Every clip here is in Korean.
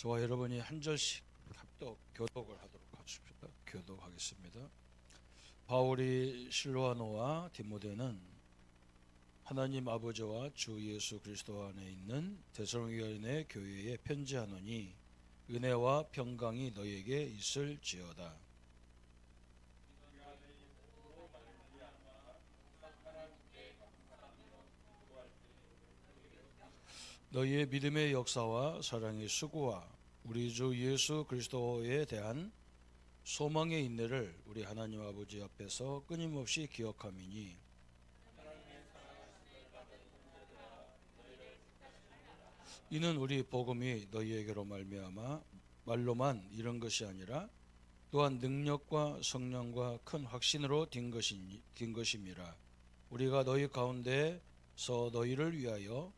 저와 여러분이 한 절씩 합독 교독을 하도록 하십시다. 교독하겠습니다. 바울이 실로아노와 디모데는 하나님 아버지와 주 예수 그리스도 안에 있는 데살로니가인의 교회에 편지하노니 은혜와 평강이 너희에게 있을지어다. 너희의 믿음의 역사와 사랑의 수고와 우리 주 예수 그리스도에 대한 소망의 인내를 우리 하나님 아버지 앞에서 끊임없이 기억함이니 이는 우리 복음이 너희에게로 말미암아 말로만 이런 것이 아니라 또한 능력과 성령과 큰 확신으로 딘 것임이라. 우리가 너희 가운데서 너희를 위하여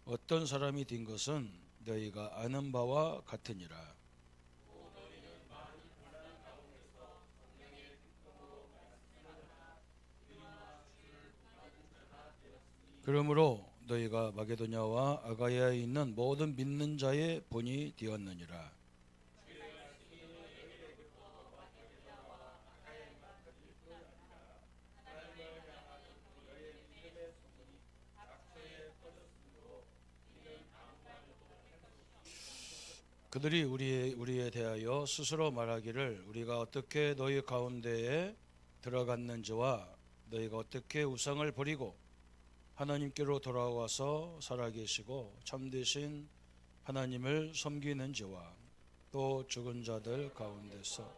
어떤 사람이 된 것은 너희가 아는 바와 같으니라. 그러므로 너희가 마게도냐와 아가야에 있는 모든 믿는 자의 본이 되었느니라. 그들이 우리에 대하여 스스로 말하기를 우리가 어떻게 너희 가운데에 들어갔는지와 너희가 어떻게 우상을 버리고 하나님께로 돌아와서 살아계시고 참되신 하나님을 섬기는지와 또 죽은 자들 가운데서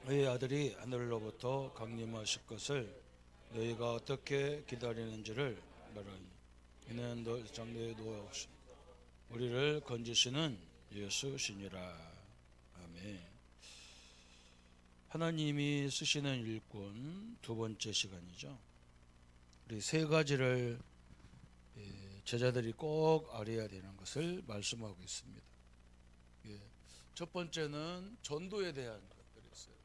너희 아들이 하늘로부터 강림하실 것을 너희가 어떻게 기다리는지를 말하니 이는 장래에 놓아오신 우리를 건지시는 예수시니라. 아멘. 하나님이 쓰시는 일꾼 두 번째 시간이죠. 우리 세 가지를 제자들이 꼭 알아야 되는 것을 말씀하고 있습니다. 첫 번째는 전도에 대한 것들이 있어요.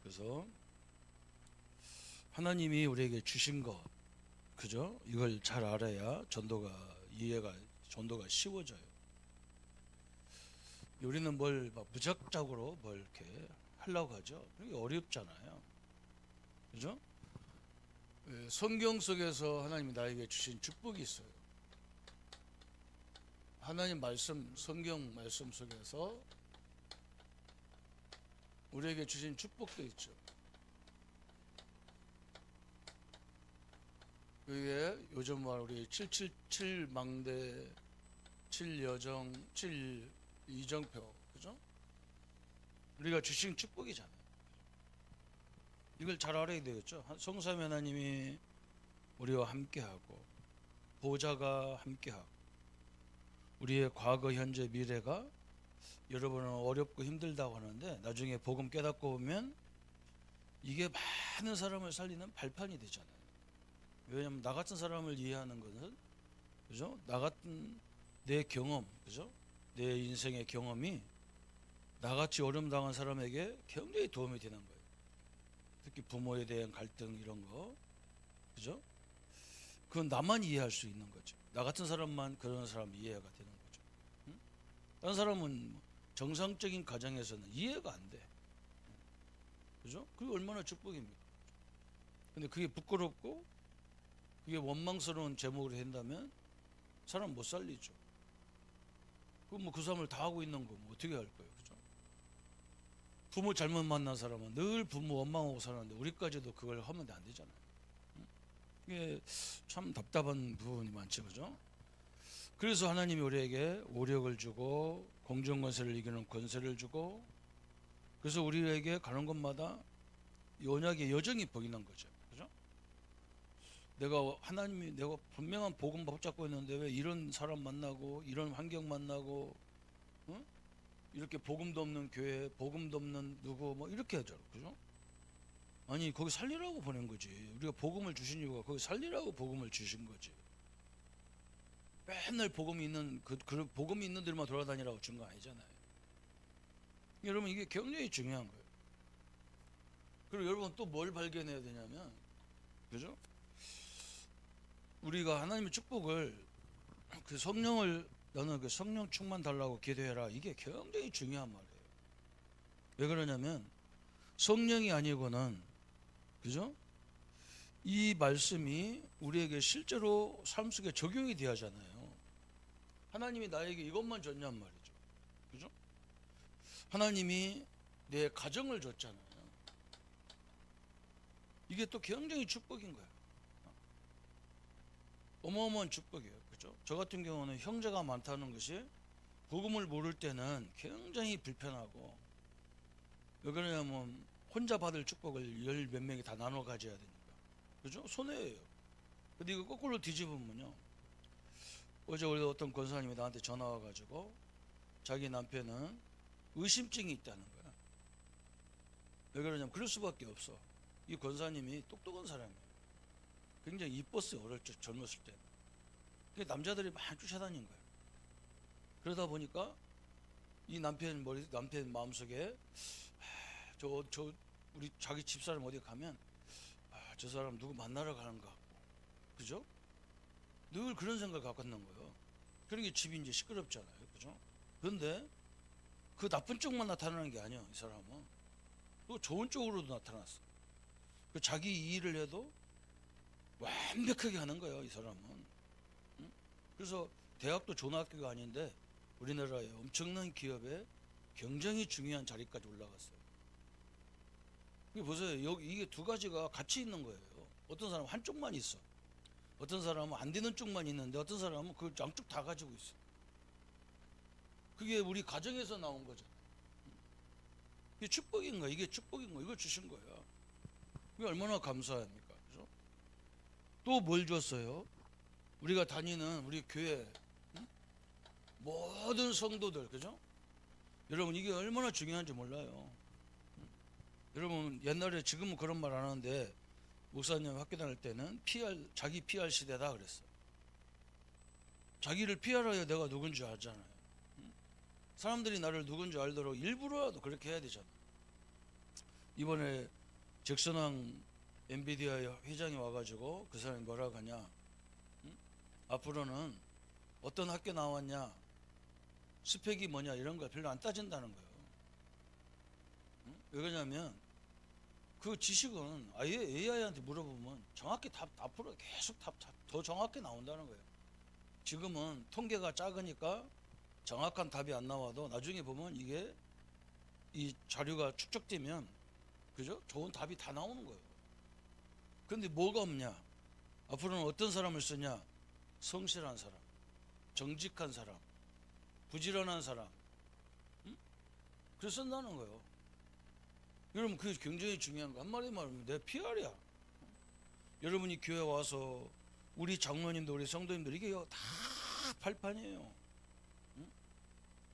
그래서 하나님이 우리에게 주신 것, 그죠? 이걸 잘 알아야 전도가 쉬워져요. 우리는 뭘 막 무작정으로 뭘 이렇게 하려고 하죠. 그게 어렵잖아요. 그죠? 성경 속에서 하나님이 나에게 주신 축복이 있어요. 하나님 말씀, 성경 말씀 속에서 우리에게 주신 축복도 있죠. 그게 요즘 말 우리 777 망대, 7여정, 7 이정표, 그죠? 우리가 주신 축복이잖아요. 이걸 잘 알아야 되겠죠. 성삼위 하나님이 우리와 함께하고 보좌가 함께하고 우리의 과거, 현재, 미래가 여러분은 어렵고 힘들다고 하는데 나중에 복음 깨닫고 보면 이게 많은 사람을 살리는 발판이 되잖아요. 왜냐하면 나 같은 사람을 이해하는 것은, 그죠? 나 같은 내 경험, 그죠? 내 인생의 경험이 나같이 어려움 당한 사람에게 굉장히 도움이 되는 거예요. 특히 부모에 대한 갈등 이런 거, 그죠? 그건 나만 이해할 수 있는 거죠. 나 같은 사람만 그런 사람 이해가 되는 거죠. 응? 다른 사람은 정상적인 가정에서는 이해가 안 돼. 그죠? 그게 얼마나 축복입니까? 근데 그게 부끄럽고 그게 원망스러운 제목으로 된다면 사람 못 살리죠. 그럼 뭐 그 사람을 다 하고 있는 거 뭐 어떻게 할 거예요, 그죠? 부모 잘못 만난 사람은 늘 부모 원망하고 사는데 우리까지도 그걸 하면 안 되잖아요. 이게 참 답답한 부분이 많죠, 그죠? 그래서 하나님이 우리에게 오력을 주고 공중 권세를 이기는 권세를 주고 그래서 우리에게 가는 곳마다 언약의 여정이 보이는 거죠, 그죠? 내가 분명한 복음 붙잡고 있는데 왜 이런 사람 만나고 이런 환경 만나고, 어? 이렇게 복음도 없는 교회, 복음도 없는 누구 뭐 이렇게 하죠, 그죠? 아니 거기 살리라고 보낸 거지. 우리가 복음을 주신 이유가 거기 살리라고 복음을 주신 거지. 맨날 복음이 있는 그 복음이 있는 데만 돌아다니라고 준 거 아니잖아요. 여러분 이게 굉장히 중요한 거예요. 그리고 여러분 또 뭘 발견해야 되냐면, 그죠? 우리가 하나님의 축복을 그 성령을 너는 그 성령 충만 달라고 기도해라. 이게 굉장히 중요한 말이에요. 왜 그러냐면 성령이 아니고는 그죠? 이 말씀이 우리에게 실제로 삶 속에 적용이 돼야 하잖아요. 하나님이 나에게 이것만 줬냔 말이죠. 그죠? 하나님이 내 가정을 줬잖아요. 이게 또 굉장히 축복인 거예요. 어마어마한 축복이에요. 그죠? 저 같은 경우는 형제가 많다는 것이 복음을 모를 때는 굉장히 불편하고, 왜 그러냐면 혼자 받을 축복을 열 몇 명이 다 나눠 가져야 되니까. 그죠? 손해예요. 근데 이거 거꾸로 뒤집으면요. 어제 우리 어떤 권사님이 나한테 전화 와가지고 자기 남편은 의심증이 있다는 거야. 왜 그러냐면 그럴 수밖에 없어. 이 권사님이 똑똑한 사람이에요. 굉장히 이뻤어요. 어릴 적 젊었을 때. 남자들이 많이 쫓아다닌 거예요. 그러다 보니까 이 남편 마음속에 우리 자기 집사람 어디 가면 저 사람 누구 만나러 가는 것 같고, 그죠? 늘 그런 생각을 갖고 있는 거예요. 그런 게 집이 이제 시끄럽잖아요. 그죠? 그런데 그 나쁜 쪽만 나타나는 게 아니야. 이 사람은 또 좋은 쪽으로도 나타났어. 그 자기 일을 해도 완벽하게 하는 거예요. 이 사람은. 응? 그래서 대학도 좋은 학교가 아닌데 우리나라의 엄청난 기업에 굉장히 중요한 자리까지 올라갔어요. 보세요. 이게 두 가지가 같이 있는 거예요. 어떤 사람은 한쪽만 있어. 어떤 사람은 안 되는 쪽만 있는데 어떤 사람은 그 양쪽 다 가지고 있어. 그게 우리 가정에서 나온 거잖아요. 이게 축복인 거야. 이게 축복인 거야. 이걸 주신 거야. 그게 얼마나 감사합니까? 그죠? 또 뭘 줬어요? 우리가 다니는 우리 교회 모든 성도들, 그죠? 여러분 이게 얼마나 중요한지 몰라요. 여러분 옛날에 지금은 그런 말 안 하는데 목사님 학교 다닐 때는 자기 PR 시대다 그랬어. 자기를 PR해야 내가 누군지 알잖아요. 사람들이 나를 누군지 알도록 일부러라도 그렇게 해야 되잖아. 이번에 잭슨왕 엔비디아 회장이 와가지고 그 사람이 뭐라고 하냐, 앞으로는 어떤 학교 나왔냐, 스펙이 뭐냐 이런 걸 별로 안 따진다는 거예요. 왜 그러냐면 그 지식은 아예 AI한테 물어보면 정확히 앞으로 계속 더 정확히 나온다는 거예요. 지금은 통계가 작으니까 정확한 답이 안 나와도 나중에 보면 이게 이 자료가 축적되면, 그죠? 좋은 답이 다 나오는 거예요. 그런데 뭐가 없냐? 앞으로는 어떤 사람을 쓰냐? 성실한 사람, 정직한 사람, 부지런한 사람. 그래서 쓴다는 거예요. 여러분 그게 굉장히 중요한 거. 한마디 말하면 내 PR이야. 여러분이 교회 와서 우리 장로님들 우리 성도님들 이게 다 발판이에요.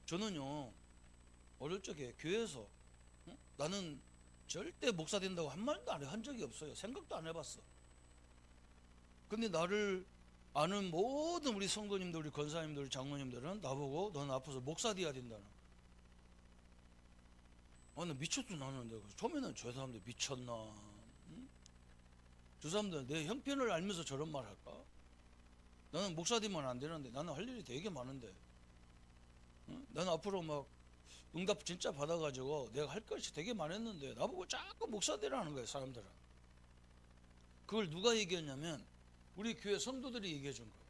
저는요 어릴 적에 교회에서 나는 절대 목사 된다고 한 말도 한 적이 없어요. 생각도 안 해봤어. 근데 나를 아는 모든 우리 성도님들 우리 권사님들 우리 장로님들은 나보고 너는 앞으로 목사 돼야 된다는. 나 미쳤어. 나는 내가 처음에는 저 사람들 미쳤나, 저 사람들 내 형편을 알면서 저런 말 할까? 나는 목사 되면 안 되는데, 나는 할 일이 되게 많은데, 나는 앞으로 막 응답 진짜 받아가지고 내가 할 것이 되게 많았는데 나보고 자꾸 목사 되라는 거예요. 사람들은. 그걸 누가 얘기했냐면 우리 교회 성도들이 얘기해 준 거예요.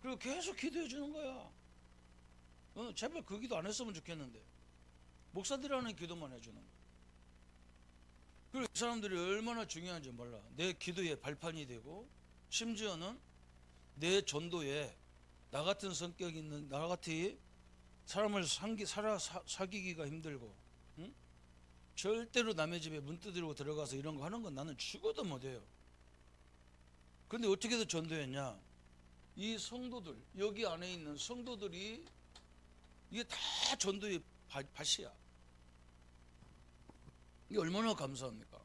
그리고 계속 기도해 주는 거야. 제발 그 기도 안 했으면 좋겠는데 목사들이라는 기도만 해주는 거야. 그리고 이 사람들이 얼마나 중요한지 몰라. 내 기도의 발판이 되고, 심지어는 내 전도에 나 같은 성격 있는, 나 같이 사람을 사귀기가 힘들고, 절대로 남의 집에 문 두드리고 들어가서 이런 거 하는 건 나는 죽어도 못해요. 근데 어떻게 해서 전도했냐? 이 성도들, 여기 안에 있는 성도들이 이게 다 전도의 밭이야. 이게 얼마나 감사합니까?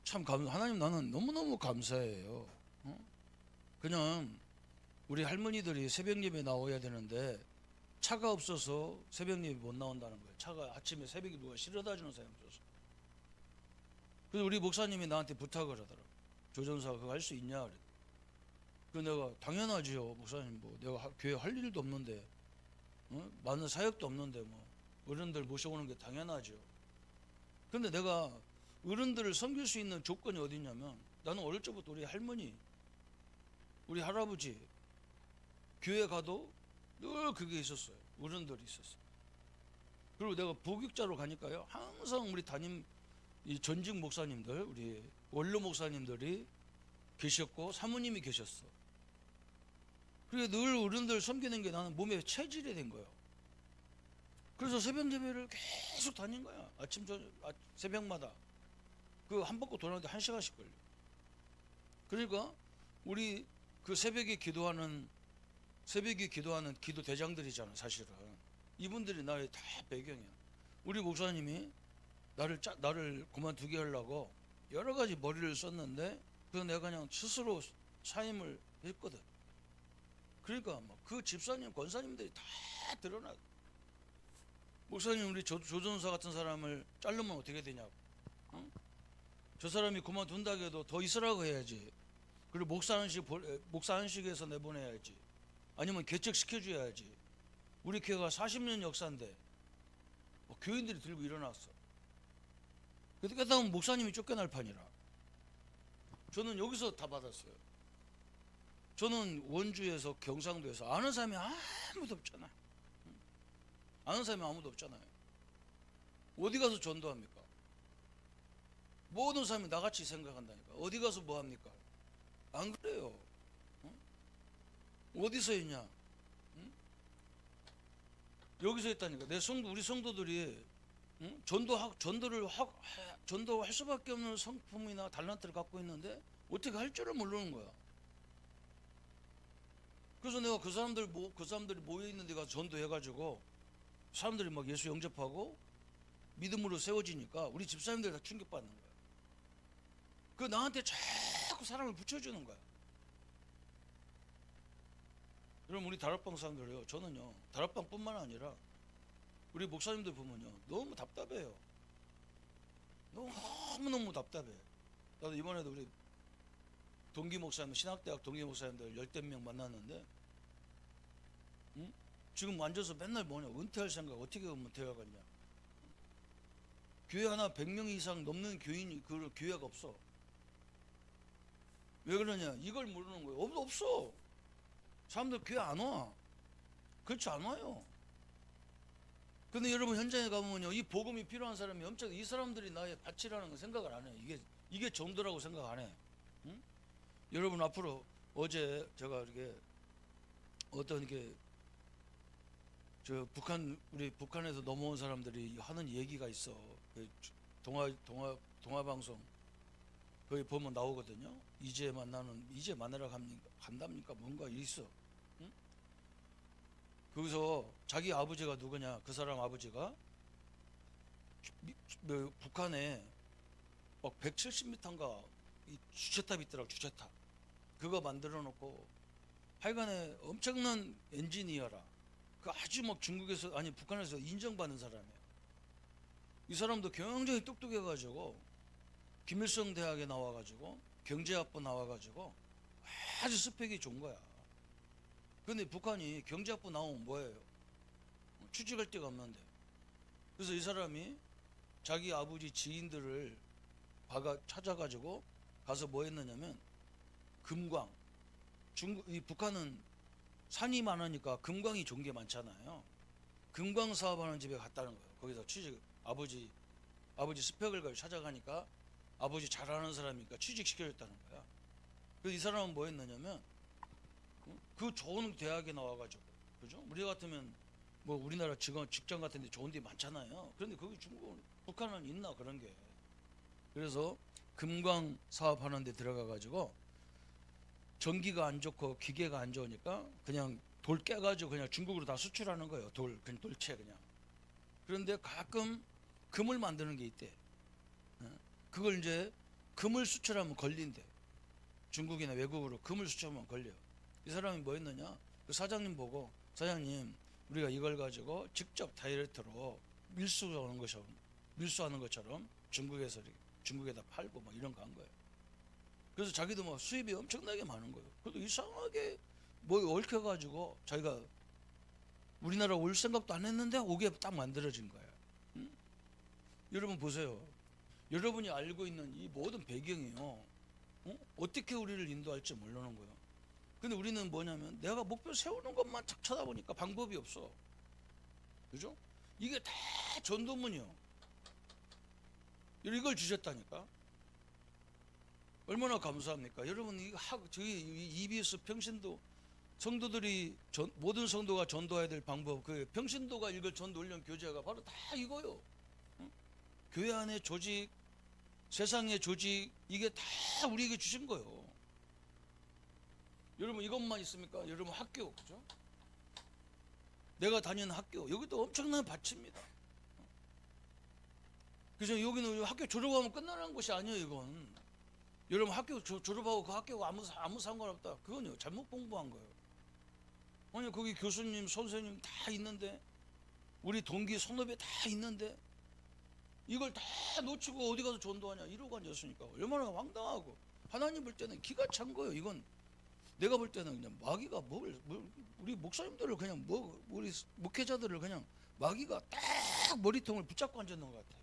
참 하나님 나는 너무너무 감사해요. 그냥 우리 할머니들이 새벽 예배 나와야 되는데 차가 없어서 새벽 예배 못 나온다는 거예요. 차가 아침에 새벽에 누가 실어다 주는 사람이 없어서. 그래서 우리 목사님이 나한테 부탁을 하더라고. 조전사 그거 할 수 있냐 그래. 그 내가 당연하지요, 목사님. 뭐 내가 교회 할 일도 없는데, 많은 사역도 없는데 뭐 어른들 모셔오는 게 당연하죠. 근데 내가 어른들을 섬길 수 있는 조건이 어디 있냐면, 나는 어릴 적부터 우리 할머니, 우리 할아버지 교회 가도 늘 그게 있었어요. 어른들이 있었어요. 그리고 내가 부교육자로 가니까요, 항상 우리 담임 이 전직 목사님들, 우리 원로 목사님들이 계셨고 사모님이 계셨어. 그게 늘 어른들 섬기는 게 나는 몸에 체질이 된 거예요. 그래서 새벽 예배를 계속 다닌 거야. 아침 새벽마다 그 한 바퀴 돌아오는데 1시간씩 걸려. 그러니까 우리 그 새벽에 기도하는 기도 대장들이잖아, 사실은. 이분들이 나의 다 배경이야. 우리 목사님이 나를 그만두게 하려고 여러 가지 머리를 썼는데, 그래서 내가 그냥 스스로 사임을 했거든. 그러니까 그 집사님, 권사님들이 다 드러나. 목사님, 우리 조전사 같은 사람을 자르면 어떻게 되냐고. 응? 저 사람이 그만둔다고 해도 더 있으라고 해야지. 그리고 목사 안식에서 내보내야지. 아니면 개척시켜줘야지. 우리 교회가 40년 역사인데 교인들이 들고 일어났어. 그때 깨달으면 목사님이 쫓겨날 판이라. 저는 여기서 다 받았어요. 저는 원주에서 경상도에서 아는 사람이 아무도 없잖아요. 아는 사람이 아무도 없잖아요. 어디 가서 전도합니까? 모든 사람이 나같이 생각한다니까. 어디 가서 뭐 합니까? 안 그래요. 어디서 했냐? 여기서 했다니까. 우리 성도들이 전도할 수밖에 없는 성품이나 달란트를 갖고 있는데 어떻게 할 줄을 모르는 거야. 그래서 내가 그 사람들이 모여 있는 데 가서 전도해가지고 사람들이 막 예수 영접하고 믿음으로 세워지니까 우리 집사님들 다 충격받는 거야. 그 나한테 자꾸 사랑을 붙여주는 거야. 그럼 우리 다락방 사람들이요, 저는요 다락방뿐만 아니라 우리 목사님들 보면요 너무 답답해요. 너무너무 답답해. 나도 이번에도 우리 동기 목사님, 신학대학 동기 목사님들 10명 만났는데, 지금 앉아서 맨날 은퇴할 생각, 어떻게 은퇴하겠냐. 교회 하나 100명 이상 넘는 교인이 그 교회가 없어. 왜 그러냐, 이걸 모르는 거예요. 없어. 사람들 교회 안 와. 그렇지 않아요. 근데 여러분 현장에 가면요, 이 복음이 필요한 사람이 엄청, 이 사람들이 나의 밭이라는 걸 생각을 안 해. 이게 전도라고 생각 안 해. 응? 여러분 앞으로 어제 제가 이렇게 어떤 게 우리 북한에서 넘어온 사람들이 하는 얘기가 있어. 동화 방송 거기 보면 나오거든요. 이제 만나러 간답니까? 뭔가 있어. 응? 거기서 자기 아버지가 누구냐? 그 사람 아버지가 북한에 막 170m인가 이 주체탑 있더라고, 주체탑. 그거 만들어 놓고 하여간에 엄청난 엔지니어라. 그 아주 막 북한에서 인정받는 사람이에요. 이 사람도 굉장히 똑똑해가지고 김일성 대학에 나와가지고 경제학부 나와가지고 아주 스펙이 좋은 거야. 근데 북한이 경제학부 나오면 뭐예요? 취직할 데가 없는데. 그래서 이 사람이 자기 아버지 지인들을 찾아가지고 가서 뭐 했느냐면 금광, 이 북한은 산이 많으니까 금광이 좋은 게 많잖아요. 금광 사업하는 집에 갔다는 거예요. 거기서 아버지 스펙을 가지고 찾아가니까 아버지 잘하는 사람이니까 취직시켜줬다는 거야. 그래서 이 사람은 뭐 했느냐면 그 좋은 대학에 나와가지고, 그죠? 우리 같으면 뭐 우리나라 직장 같은 데 좋은 데 많잖아요. 그런데 거기 북한은 있나 그런 게. 그래서 금광 사업하는 데 들어가가지고 전기가 안 좋고 기계가 안 좋으니까 그냥 돌 깨가지고 그냥 중국으로 다 수출하는 거예요. 그냥 돌체 그냥. 그런데 가끔 금을 만드는 게 있대. 그걸 이제 금을 수출하면 걸린대. 중국이나 외국으로 금을 수출하면 걸려. 이 사람이 뭐 했느냐? 그 사장님 보고, 사장님 우리가 이걸 가지고 직접 다이렉트로 밀수하는 것처럼 중국에다 팔고 막 이런 거 한 거예요. 그래서 자기도 막 수입이 엄청나게 많은 거예요. 그래도 이상하게 뭐 얽혀가지고 자기가 우리나라 올 생각도 안 했는데 오게 딱 만들어진 거예요. 응? 여러분 보세요. 여러분이 알고 있는 이 모든 배경이요, 어떻게 우리를 인도할지 모르는 거예요. 근데 우리는 뭐냐면 내가 목표 세우는 것만 탁 쳐다보니까 방법이 없어. 그죠? 이게 다 전도문이요. 이걸 주셨다니까. 얼마나 감사합니까? 여러분, 저희 EBS 평신도 성도들이 모든 성도가 전도해야 될 방법, 그 평신도가 읽을 전도 훈련 교재가 바로 다 이거요. 응? 교회 안의 조직, 세상의 조직, 이게 다 우리에게 주신 거예요. 여러분, 이것만 있습니까? 여러분, 학교, 그죠? 내가 다니는 학교, 여기도 엄청난 밭입니다. 그죠? 여기는 학교 졸업하면 끝나는 곳이 아니에요, 이건. 여러분, 학교 졸업하고 그 학교가 아무 상관없다. 그건요, 잘못 공부한 거예요. 아니, 거기 교수님, 선생님 다 있는데, 우리 동기, 선후배 다 있는데, 이걸 다 놓치고 어디 가서 전도하냐, 이러고 앉았으니까 얼마나 황당하고. 하나님 볼 때는 기가 찬 거예요. 이건 내가 볼 때는 그냥 마귀가 우리 목사님들을 그냥 우리 목회자들을 그냥 마귀가 딱 머리통을 붙잡고 앉았는 것 같아.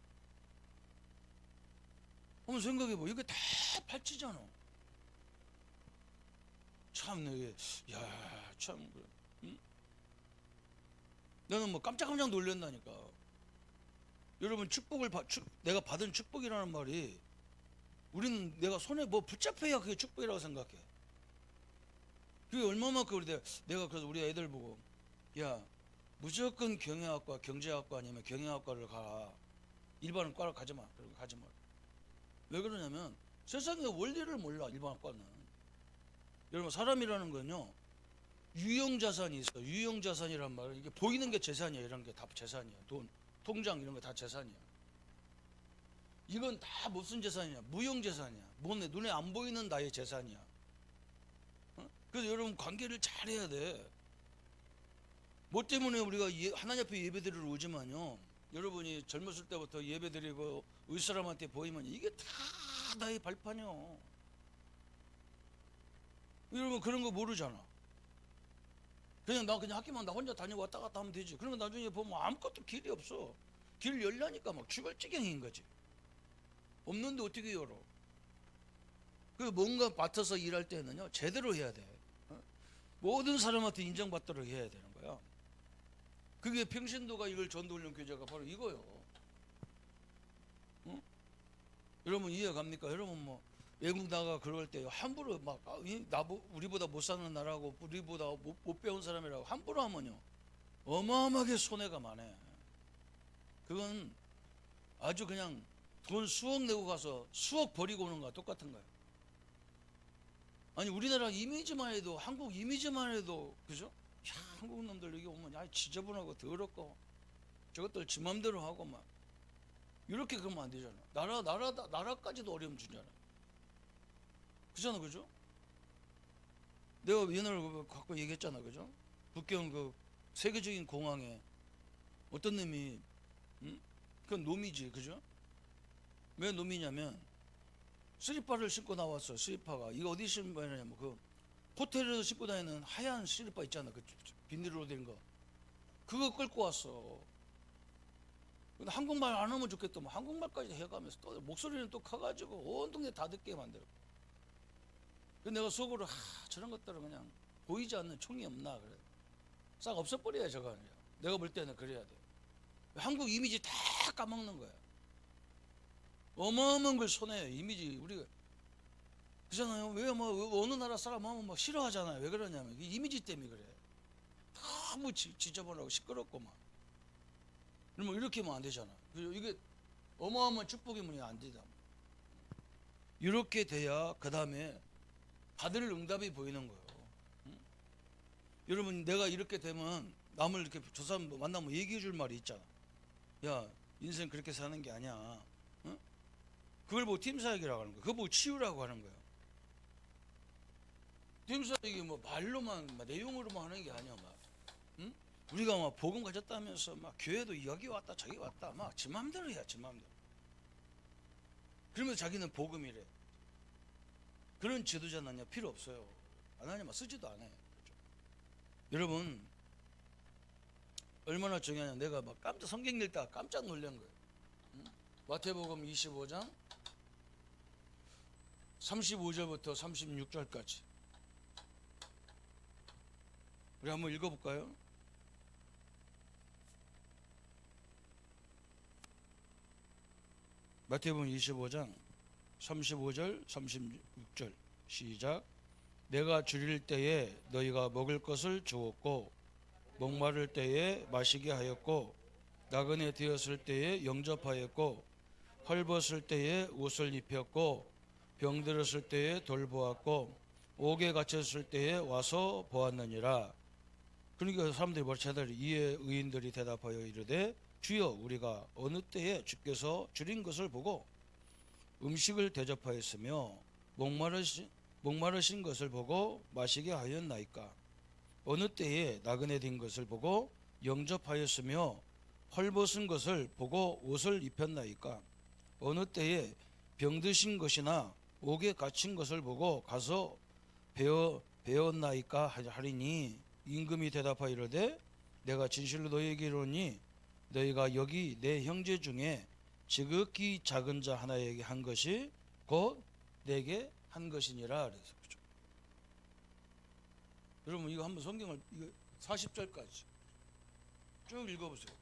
한번 생각해봐. 이게 다 팔찌잖아. 참, 이게, 야, 참, 응? 나는 뭐 깜짝깜짝 놀란다니까. 여러분, 내가 받은 축복이라는 말이, 우리는 내가 손에 뭐 붙잡혀야 그게 축복이라고 생각해. 그게 얼마만큼 내가 그래서 우리 애들 보고, 야, 무조건 경영학과, 경제학과 아니면 경영학과를 가. 일반은 과를 가지 마. 그리고 가지 마. 왜 그러냐면 세상의 원리를 몰라. 일반학과는. 여러분, 사람이라는 건요, 유형자산이 있어. 유형자산이란 말은 이게 보이는 게 재산이야. 이런 게 다 재산이야. 돈, 통장 이런 게 다 재산이야. 이건 다 무슨 재산이냐? 무형재산이야. 눈에 안 보이는 나의 재산이야. 그래서 여러분, 관계를 잘해야 돼. 뭐 때문에 우리가 하나님 앞에 예배드리러 오지만요, 여러분이 젊었을 때부터 예배드리고 의사람한테 보이면 이게 다 나의 발판이요. 여러분, 그런 거 모르잖아. 그냥 학교만 나 혼자 다니고 왔다 갔다 하면 되지. 그러면 나중에 보면 아무것도 길이 없어. 길 열려니까 막 죽을 지경인 거지. 없는데 어떻게 열어? 그 뭔가 맡아서 일할 때는요, 제대로 해야 돼. 모든 사람한테 인정받도록 해야 되는 거야. 그게 평신도가 이걸 전도훈련 교재가 바로 이거요. 응? 여러분, 이해 갑니까? 여러분, 뭐 외국 나가 그럴 때 함부로 막 우리보다 못 사는 나라고, 우리보다 못 배운 사람이라고 함부로 하면요, 어마어마하게 손해가 많아. 그건 아주 그냥 돈 수억 내고 가서 수억 버리고 오는 거와 똑같은 거예요. 아니, 우리나라 이미지만 해도, 한국 이미지만 해도, 그죠? 야, 한국 놈들 여기 오면 야, 지저분하고 더럽고 저것들 지 맘대로 하고 막 이렇게 그러면 안 되잖아. 나라까지도 어려움 주잖아. 그잖아, 그죠? 내가 옛날에 갖고 얘기했잖아, 그죠? 북경 그 세계적인 공항에 어떤 놈이, 그건 놈이지, 그죠? 왜 놈이냐면 슬리퍼를 신고 나왔어. 슬리퍼가 이거 어디 신고 다니냐면 그 호텔에서 신고 다니는 하얀 슬리퍼 있잖아, 그 비닐로 된 거, 그거 끌고 왔어. 근데 한국말 안 하면 좋겠더만 한국말까지 해가면서 또 목소리는 또 커가지고 온 동네 다 듣게 만들어. 근데 내가 속으로 저런 것들은 그냥 보이지 않는 총이 없나 그래. 싹 없애버려야 저거. 내가 볼 때는 그래야 돼. 한국 이미지 다 까먹는 거야. 어마어마한 걸 손해. 이미지 우리가 그잖아요. 왜 뭐 어느 나라 사람 하면 뭐 싫어하잖아요. 왜 그러냐면 이미지 때문에 그래. 너무 지저분하고 시끄럽고 막. 그러면 이렇게 하면 안 되잖아. 이게 어마어마한 축복이면 안 되잖아. 이렇게 돼야 그 다음에 받을 응답이 보이는 거예요. 응? 여러분, 내가 이렇게 되면 남을 이렇게 저 사람 만나면 얘기해 줄 말이 있잖아. 야, 인생 그렇게 사는 게 아니야. 응? 그걸 보고 팀사역이라고 하는 거야. 그걸 보고 치유라고 하는 거야. 팀사역이 뭐 말로만 내용으로만 하는 게 아니야. 막. 응? 우리가 막 복음 가졌다면서 막 교회도 여기 왔다 저기 왔다 막 지 맘대로 해야 지 맘대로. 그러면서 자기는 복음이래. 그런 지도자는요 필요 없어요. 하나님은 쓰지도 않아요. 그렇죠? 여러분 얼마나 중요하냐. 내가 막 깜짝 성경 읽다가 깜짝 놀란 거예요. 마태복음 25장 35절부터 36절까지 우리 한번 읽어볼까요? 마태복음 25장 35절 36절 시작. 내가 줄일 때에 너희가 먹을 것을 주었고 목마를 때에 마시게 하였고 나그네 되었을 때에 영접하였고 헐벗을 때에 옷을 입혔고 병들었을 때에 돌보았고 옥에 갇혔을 때에 와서 보았느니라. 그러니까 사람들이 말차다리 이에 의인들이 대답하여 이르되 주여 우리가 어느 때에 주께서 줄인 것을 보고 음식을 대접하였으며 목마르신 것을 보고 마시게 하였나이까. 어느 때에 나그네 된 것을 보고 영접하였으며 헐벗은 것을 보고 옷을 입혔나이까. 어느 때에 병드신 것이나 옥에 갇힌 것을 보고 가서 배웠나이까 하리니 임금이 대답하여 이르되 내가 진실로 너희에게 이르노니 너희가 여기 내 형제 중에 지극히 작은 자 하나에게 한 것이 곧 내게 한 것이니라. 그래서 그렇죠? 여러분 이거 한번 성경을 이거 40절까지 쭉 읽어보세요.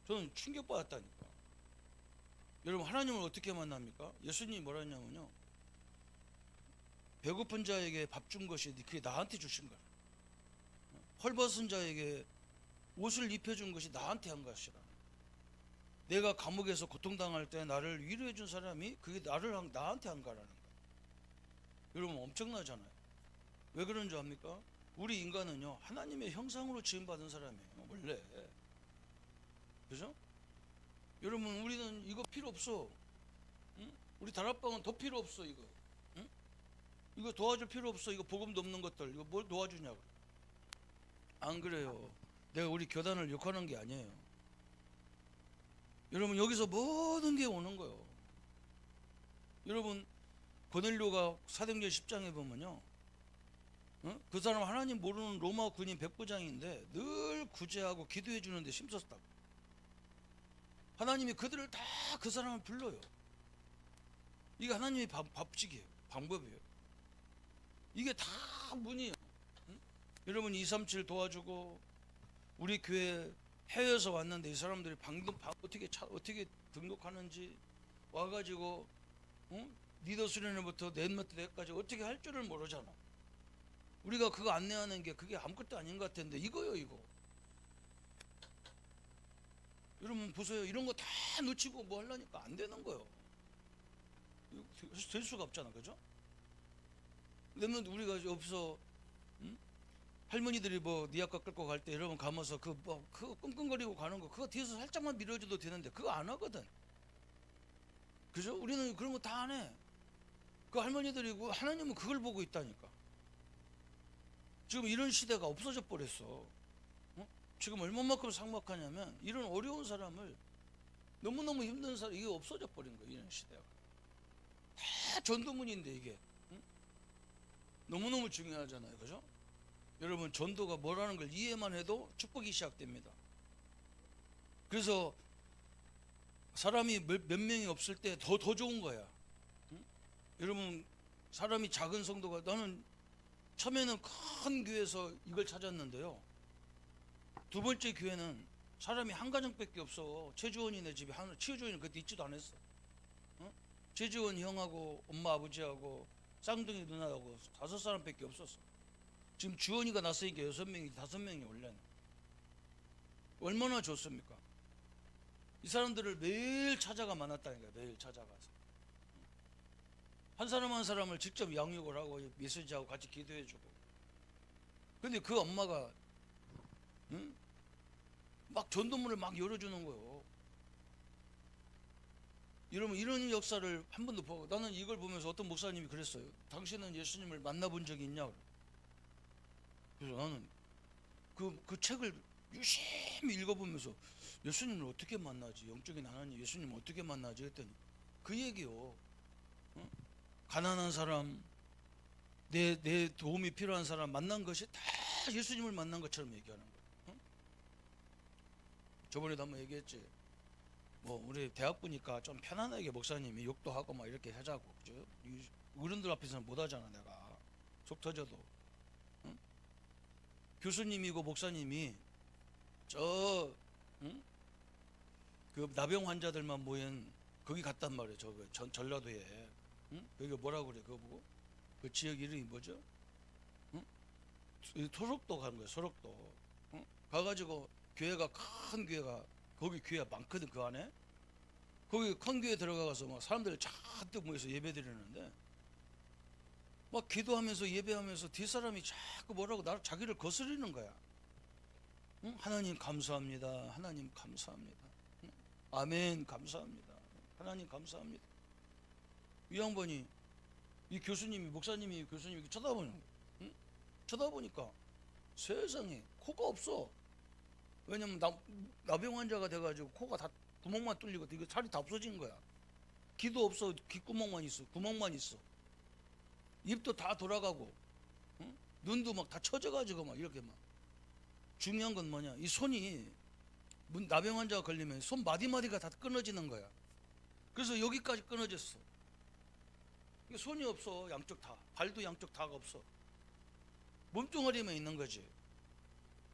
저는 충격받았다니까. 여러분 하나님을 어떻게 만납니까? 예수님이 뭐라 했냐면요, 배고픈 자에게 밥 준 것이 그게 나한테 주신 거라. 헐벗은 자에게 옷을 입혀준 것이 나한테 한 것이라. 내가 감옥에서 고통당할 때 나를 위로해 준 사람이 그게 나한테 한 거라는 거야. 여러분 엄청나잖아요. 왜 그런 줄 압니까? 우리 인간은요 하나님의 형상으로 지음받은 사람이에요 원래. 그죠? 여러분 우리는 이거 필요 없어. 응? 우리 다락방은 더 필요 없어 이거. 응? 이거 도와줄 필요 없어. 이거 복음도 없는 것들 이거 뭘 도와주냐고. 안 그래요. 내가 우리 교단을 욕하는 게 아니에요. 여러분 여기서 모든 게 오는 거예요. 여러분 고넬료가 사도행전 10장에 보면요, 어? 그 사람 하나님 모르는 로마 군인 백부장인데 늘 구제하고 기도해 주는데 힘썼다고. 하나님이 그들을 다 그 사람을 불러요. 이게 하나님의 법칙이에요. 방법이에요. 이게 다 문이에요. 응? 여러분 237 도와주고 우리 교회 해외에서 왔는데 이 사람들이 어떻게 등록하는지 와가지고 리더 수련회부터 넷마트까지 어떻게 할 줄을 모르잖아. 우리가 그거 안내하는 게 그게 아무것도 아닌 것 같은데 이거요 이거. 여러분 보세요. 이런 거 다 놓치고 뭐 하려니까 안 되는 거예요. 될 수가 없잖아. 그죠? 그러면 우리가 옆에서 할머니들이 뭐 니아까 끌고 갈 때 여러분 가면서 그거 끙끙거리고 가는 거 그거 뒤에서 살짝만 밀어줘도 되는데 그거 안 하거든. 그죠? 우리는 그런 거 다 안 해. 그 할머니들이고 하나님은 그걸 보고 있다니까. 지금 이런 시대가 없어져 버렸어. 지금 얼마만큼 삭막하냐면 이런 어려운 사람을 너무너무 힘든 사람 이게 없어져 버린 거예요. 이런 시대가 다 전도문인데 이게 너무너무 중요하잖아요. 그죠? 여러분 전도가 뭐라는 걸 이해만 해도 축복이 시작됩니다. 그래서 사람이 몇 명이 없을 때 더 좋은 거야. 여러분 사람이 작은 성도가 나는 처음에는 큰 교회에서 이걸 찾았는데요. 두 번째 교회는 사람이 한 가정밖에 없어. 최주원이네 집에 최주원이 그때 있지도 않았어. 최주원 형하고 엄마 아버지하고 쌍둥이 누나하고 5사람밖에 없었어. 지금 주원이가 났으니까 6명이 5명이 올려네. 얼마나 좋습니까? 이 사람들을 매일 찾아가 만났다니까. 매일 찾아가서 한 사람 한 사람을 직접 양육을 하고 메시지하고 같이 기도해주고. 근데 그 엄마가 막 전도문을 막 열어주는 거예요. 여러분 이런 역사를 한 번도 보고 나는 이걸 보면서 어떤 목사님이 그랬어요. 당신은 예수님을 만나본 적이 있냐? 그래서 나는 그 책을 유심히 읽어보면서 예수님을 어떻게 만나지? 영적인 하나님 예수님을 어떻게 만나지? 했더니 그 얘기요. 가난한 사람, 내 도움이 필요한 사람 만난 것이 다 예수님을 만난 것처럼 얘기하는 거예요. 응? 저번에도 한번 얘기했지. 뭐 우리 대학 보니까 좀 편안하게 목사님이 욕도 하고 막 이렇게 하자고, 그죠? 어른들 앞에서는 못 하잖아, 내가 속 터져도. 응? 교수님이고 목사님이 저 응? 그 나병 환자들만 모인 거기 갔단 말이에요. 전라도에. 응? 여기가 뭐라고 그래? 그거 보고 그 지역 이름이 뭐죠? 응? 소록도 가는 거예요. 소록도. 응? 가가지고 교회가 큰 교회가 거기 교회가 많거든. 그 안에 거기 큰 교회 들어가서 막 사람들이 잔뜩 모여서 예배 드리는데 막 기도하면서 예배하면서 뒷사람이 자꾸 뭐라고 자기를 거스리는 거야. 응? 하나님 감사합니다. 하나님 감사합니다. 응? 아멘 감사합니다. 하나님 감사합니다. 이 양반이 이 교수님이 목사님이 교수님이 이렇게 쳐다보는 거야. 응? 쳐다보니까 세상에 코가 없어. 왜냐면 나병 환자가 돼가지고 코가 다 구멍만 뚫리고 이거 살이 다 없어진 거야. 귀도 없어. 귓구멍만 있어. 구멍만 있어. 입도 다 돌아가고, 응? 눈도 막 다 처져가지고 막 이렇게 막. 중요한 건 뭐냐? 이 손이 나병 환자가 걸리면 손 마디마디가 다 끊어지는 거야. 그래서 여기까지 끊어졌어. 손이 없어. 양쪽 다. 발도 양쪽 다가 없어. 몸뚱아리만 있는 거지.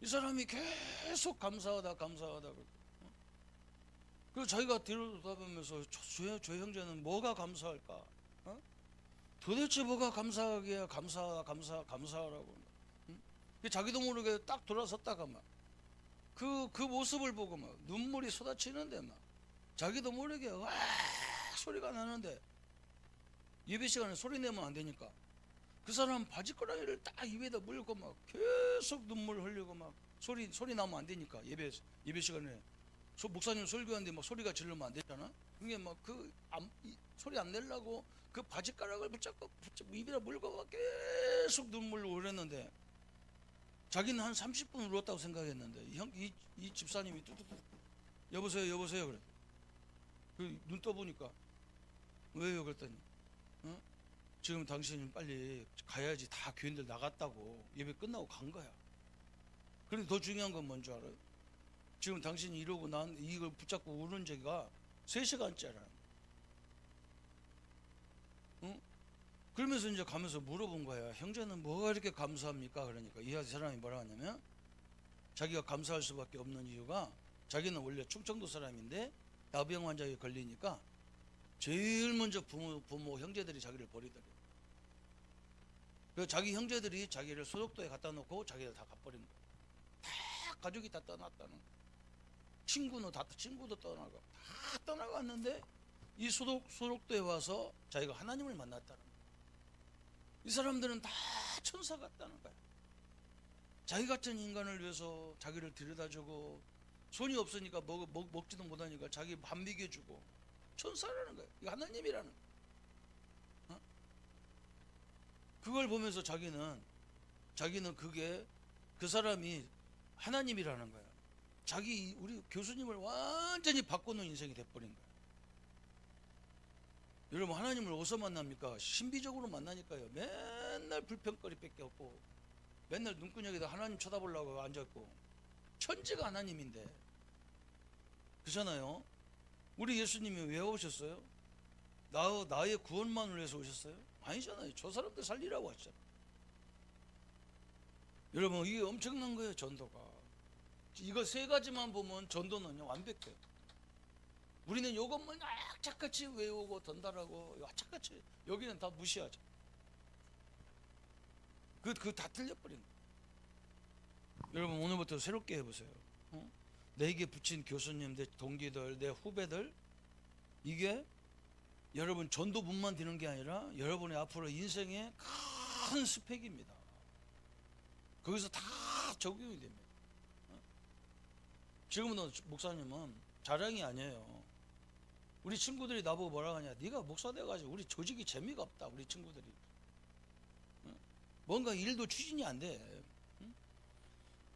이 사람이 계속 감사하다. 그리고 자기가 들여다보면서 저 형제는 뭐가 감사할까? 어? 도대체 뭐가 감사하기야? 감사하라고. 응? 자기도 모르게 딱 돌아섰다가 막 그 모습을 보고 막 눈물이 쏟아지는데 막 자기도 모르게 와 소리가 나는데 예배 시간에 소리 내면 안 되니까 그 사람 바지가랑이를 딱 입에다 물고 막 계속 눈물 흘리고 막 소리 나면 안 되니까 예배 시간에 목사님 설교하는데 막 소리가 지르면 안 되잖아. 그게 막 소리 안 내려고 그 바지가락을 붙잡고 입에다 물고 막 계속 눈물로 울었는데 자기는 한 30분 울었다고 생각했는데 이 집사님이 뚜뚜뚜 여보세요 그래. 그 눈 떠보니까 왜요 그랬더니 어? 지금 당신이 빨리 가야지. 다 교인들 나갔다고 예배 끝나고 간 거야. 그런데 더 중요한 건 뭔지 알아요? 지금 당신이 이러고 난 이걸 붙잡고 우는 지가 3시간째라. 응? 그러면서 이제 가면서 물어본 거야. 형제는 뭐가 이렇게 감사합니까? 그러니까 이 사람이 뭐라 하냐면 자기가 감사할 수밖에 없는 이유가 자기는 원래 충청도 사람인데 나병 환자에 걸리니까 제일 먼저 부모 형제들이 자기를 버리더래. 그래서 자기 형제들이 자기를 소속도에 갖다 놓고 자기를 다 가버린 거야. 다 가족이 다 떠났다는 거야. 친구도 떠나고 다 떠나갔는데 이 소속도에 와서 자기가 하나님을 만났다는 거야. 이 사람들은 다 천사 같다는 거야. 자기 같은 인간을 위해서 자기를 들여다주고 손이 없으니까 먹지도 못하니까 자기 밥 먹여주고 천사라는 거야. 이거 하나님이라는 거야. 어? 그걸 보면서 자기는 그게 그 사람이 하나님이라는 거야. 우리 교수님을 완전히 바꾸는 인생이 돼버린 거야. 여러분 하나님을 어디서 만납니까? 신비적으로 만나니까요. 맨날 불평거리밖에 없고 맨날 눈구녕에다 하나님 쳐다보려고 앉아있고 천지가 하나님인데 그렇잖아요. 우리 예수님이 왜 오셨어요? 나의 구원만을 위해서 오셨어요? 아니잖아요. 저 사람들 살리라고 왔잖아요. 여러분 이게 엄청난 거예요. 전도가. 이거 3가지만 보면 전도는요 완벽해요. 우리는 이것만 악착같이 외우고 던달하고 악착같이 여기는 다 무시하죠. 그 다 틀려버린 거예요. 여러분 오늘부터 새롭게 해보세요. 어? 내게 붙인 교수님, 내 동기들, 내 후배들 이게 여러분 전도분만 되는 게 아니라 여러분의 앞으로 인생의 큰 스펙입니다. 거기서 다 적용이 됩니다. 지금은 목사님은 자랑이 아니에요. 우리 친구들이 나보고 뭐라 하냐, 네가 목사 돼가지고 우리 조직이 재미가 없다. 우리 친구들이 뭔가 일도 추진이 안 돼.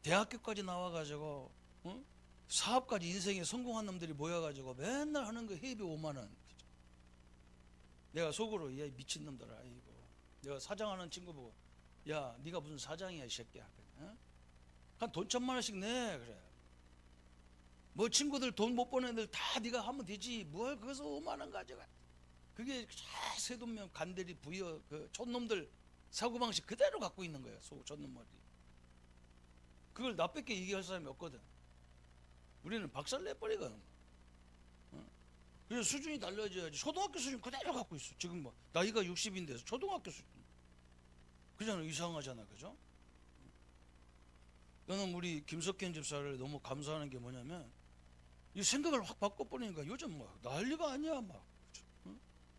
대학교까지 나와가지고 사업까지 인생에 성공한 놈들이 모여가지고 맨날 하는 거 회비 5만 원. 내가 속으로 야 미친놈들아 이거 내가 사장하는 친구 보고 야 네가 무슨 사장이야 이 새끼야. 어? 한 돈 1,000만 원씩 내 그래. 뭐 친구들 돈 못 버는 애들 다 네가 하면 되지 뭘 거기서 5만 원 가져가. 그게 세돈면 간대리 부여 그 촌놈들 사고방식 그대로 갖고 있는 거야. 촌놈머리. 그걸 나밖에 얘기할 사람이 없거든. 우리는 박살 내버리거든. 어? 그래서 수준이 달라져야지. 초등학교 수준 그대로 갖고 있어. 지금 뭐 나이가 60인데서 초등학교 수준. 그냥 이상하잖아, 그죠? 저는 우리 김석현 집사를 너무 감사하는 게 뭐냐면 이 생각을 확 바꿔버리니까 요즘 막 난리가 아니야 막. 어?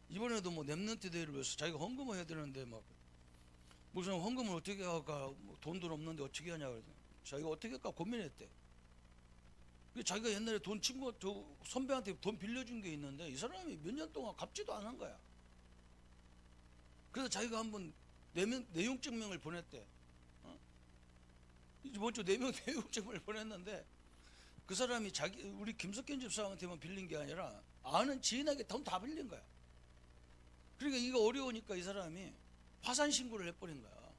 이번에도 뭐 랩런트 데이를 위해서 자기가 헌금을 해야 되는데 막 무슨 헌금을 어떻게 할까 뭐 돈도 없는데 어떻게 하냐 그러더니 자기가 어떻게 할까 고민했대. 자기가 옛날에 돈 친구 저 선배한테 돈 빌려준 게 있는데 이 사람이 몇 년 동안 갚지도 않은 거야. 그래서 자기가 한번 내용 증명을 보냈대. 어? 이번 주 내용 증명을 보냈는데 그 사람이 자기 우리 김석현 집사한테만 빌린 게 아니라 아는 지인에게 돈 다 빌린 거야. 그러니까 이거 어려우니까 이 사람이 파산 신고를 해버린 거야.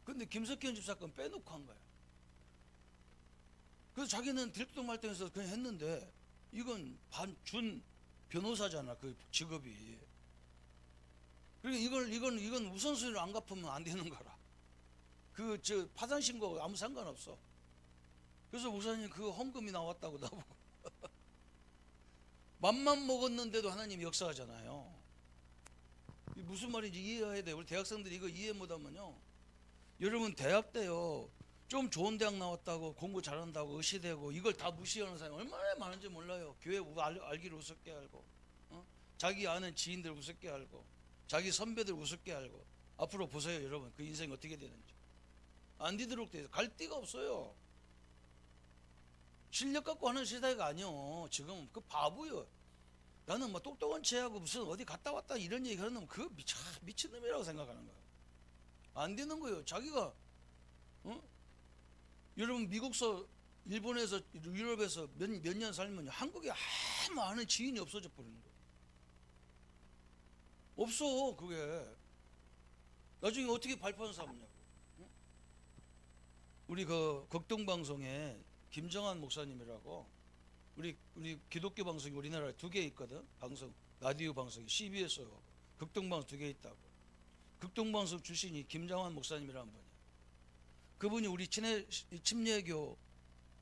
근데 김석현 집사 건 빼놓고 한 거야. 그래서 자기는 들뚱말뚱해서 그냥 했는데 이건 반준 변호사잖아 그 직업이. 그러니까 이건 우선순위로 안 갚으면 안 되는 거라. 그 저 파산 신고 아무 상관없어. 그래서 목사님 그 헌금이 나왔다고 나보고 맘만 먹었는데도 하나님이 역사하잖아요. 무슨 말인지 이해해야 돼. 우리 대학생들이 이거 이해 못하면요. 여러분 대학 때요. 좀 좋은 대학 나왔다고 공부 잘한다고 의시되고 이걸 다 무시하는 사람이 얼마나 많은지 몰라요. 교회 알기를 우습게 알고 어? 자기 아는 지인들 우습게 알고 자기 선배들 우습게 알고 앞으로 보세요 여러분 그 인생이 어떻게 되는지. 안 되도록 돼 있어. 갈 데가 없어요. 실력 갖고 하는 시대가 아니요. 지금 그 바보요. 나는 뭐 똑똑한 체하고 무슨 어디 갔다 왔다 이런 얘기 하는 놈 그 미친놈이라고 생각하는 거야. 안 되는 거예요. 자기가 어? 여러분 미국서 일본에서 유럽에서 몇 년 살면 한국에 아무 아는 지인이 없어져 버리는 거예요. 없어 그게. 나중에 어떻게 발판 삼냐고. 응? 우리 그 극동방송에 김정한 목사님이라고 우리 기독교 방송이 우리나라에 2개 있거든. 방송 라디오 방송이 CBS 극동방송 2개 있다고. 극동방송 출신이 김정한 목사님이라는 분이야. 그분이 우리 침례교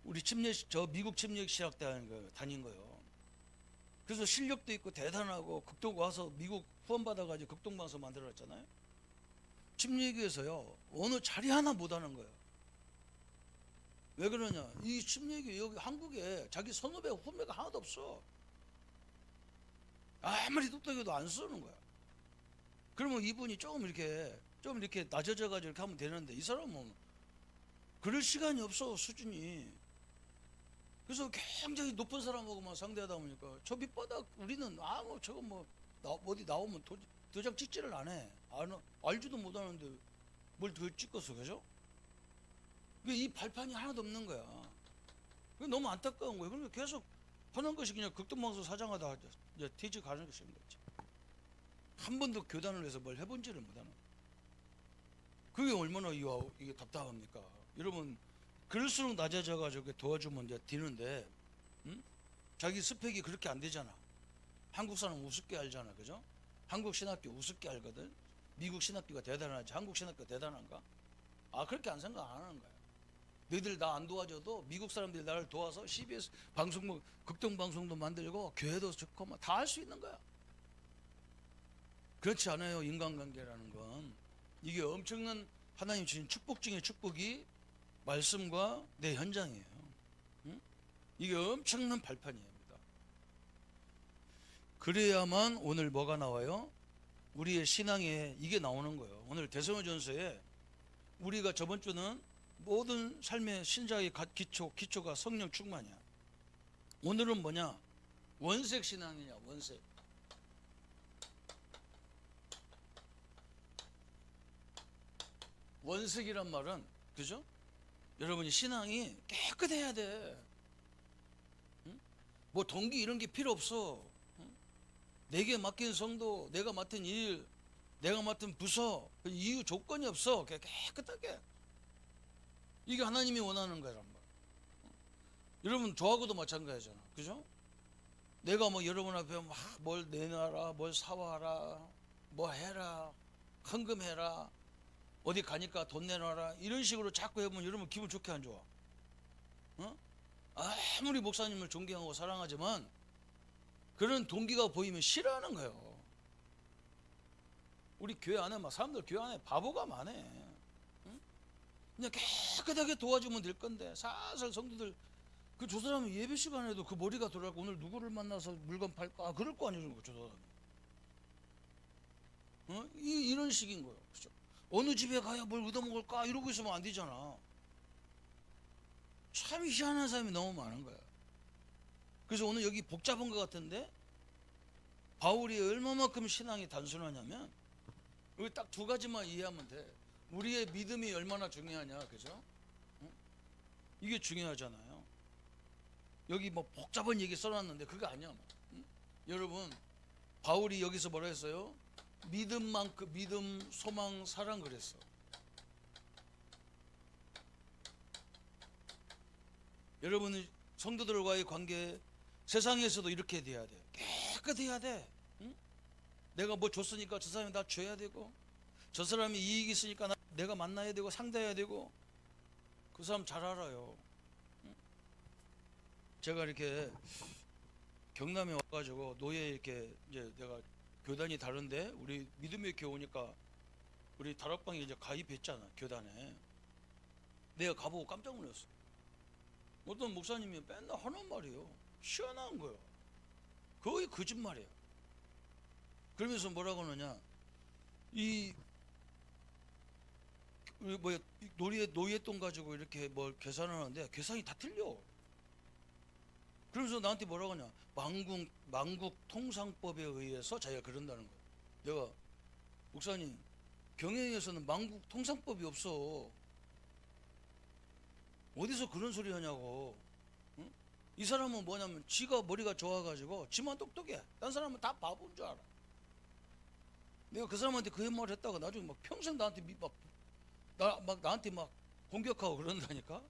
우리 저 미국 침례 신학 다닌 거예요. 그래서 실력도 있고 대단하고 극동 와서 미국 후원 받아가지고 극동방송 만들어놨잖아요. 침례교에서요 어느 자리 하나 못 하는 거예요. 왜 그러냐? 이 침례교 여기 한국에 자기 선후배 후배가 하나도 없어. 아무리 똑똑해도 안 쓰는 거야. 그러면 이분이 좀 이렇게 낮아져가지고 이렇게 하면 되는데 이 사람은 그럴 시간이 없어 수준이. 그래서 굉장히 높은 사람하고만 상대하다 보니까 저 밑바닥 우리는 저거 뭐 어디 나오면 도장 찍지를 안 해. 알지도 못하는데 뭘 더 찍었어, 그죠? 이 발판이 하나도 없는 거야. 그게 너무 안타까운 거예요. 그러니까 계속 하는 것이 그냥 극동방송 사장하다 이제 퇴직 가는 것인 거지. 한 번도 교단을 위해서 뭘 해본지를 못하는 거야. 그게 얼마나 이게 답답합니까? 여러분 그럴수록 낮아져가지고 도와주면 이제 되는데 응? 자기 스펙이 그렇게 안 되잖아. 한국 사람 우습게 알잖아, 그죠? 한국 신학교 우습게 알거든. 미국 신학교가 대단하지 한국 신학교가 대단한가? 그렇게 안 생각 안 하는 거야. 너희들 나 안 도와줘도 미국 사람들이 나를 도와서 CBS 방송국 극동방송도 만들고 교회도 좋고 다 할 수 있는 거야. 그렇지 않아요. 인간관계라는 건 이게 엄청난 하나님 주신 축복 중에 축복이 말씀과 내 현장이에요. 응? 이게 엄청난 발판이에요. 그래야만 오늘 뭐가 나와요? 우리의 신앙에 이게 나오는 거예요. 오늘 데살로니가전서에 우리가 저번 주는 모든 삶의 신자의 기초가 성령 충만이야. 오늘은 뭐냐? 원색 신앙이냐, 원색. 원색이란 말은, 그죠? 여러분이 신앙이 깨끗해야 돼. 응? 뭐 동기 이런 게 필요 없어. 응? 내게 맡긴 성도, 내가 맡은 일, 내가 맡은 부서, 그 이유 조건이 없어. 깨끗하게. 이게 하나님이 원하는 거란 말이야. 여러분 저하고도 마찬가지잖아. 그죠? 내가 뭐 여러분 앞에 막 뭘 내놔라, 뭘 사와라, 뭐 해라, 헌금해라, 어디 가니까 돈 내놔라, 이런 식으로 자꾸 해보면 여러분 기분 좋게 안 좋아? 어? 아무리 목사님을 존경하고 사랑하지만 그런 동기가 보이면 싫어하는 거예요. 우리 교회 안에 막 사람들 교회 안에 바보가 많아. 응? 그냥 깨끗하게 도와주면 될 건데 살살 성도들 저 사람은 예배 시간에도 그 머리가 돌아가고 오늘 누구를 만나서 물건 팔까 그럴 거 아니에요. 저 사람이. 이런 식인 거예요. 그렇죠? 어느 집에 가야 뭘 얻어먹을까 이러고 있으면 안 되잖아. 참 희한한 사람이 너무 많은 거야. 그래서 오늘 여기 복잡한 것 같은데 바울이 얼마만큼 신앙이 단순하냐면 여기 딱 두 가지만 이해하면 돼. 우리의 믿음이 얼마나 중요하냐, 그죠? 이게 중요하잖아요. 여기 뭐 복잡한 얘기 써놨는데 그거 아니야. 여러분 바울이 여기서 뭐라 했어요? 믿음만큼 믿음, 소망, 사랑 그랬어. 여러분은 성도들과의 관계 세상에서도 이렇게 돼야 돼. 깨끗해야 돼. 응? 내가 뭐 줬으니까 저 사람이 나 줘야 되고, 저 사람이 이익이 있으니까 내가 만나야 되고 상대해야 되고. 그 사람 잘 알아요. 응? 제가 이렇게 경남에 와가지고 노예 이렇게 이제 내가 교단이 다른데 우리 믿음의 교회 오니까 우리 다락방에 이제 가입했잖아 교단에. 내가 가보고 깜짝 놀랐어. 어떤 목사님이 맨날 하는 말이에요. 시원한 거예요. 거의 거짓말이에요. 그러면서 뭐라고 하느냐, 이 뭐 노예돈 가지고 이렇게 뭘 계산하는데 계산이 다 틀려. 그러면서 나한테 뭐라고 하냐, 만국 통상법에 의해서 자기가 그런다는 거예요. 내가 목사님 경영에서는 만국 통상법이 없어. 어디서 그런 소리 하냐고. 응? 이 사람은 뭐냐면 지가 머리가 좋아가지고 지만 똑똑해. 딴 사람은 다 바보인 줄 알아. 내가 그 사람한테 그 말을 했다가 나중에 막 평생 나한테 나한테 막 공격하고 그런다니까.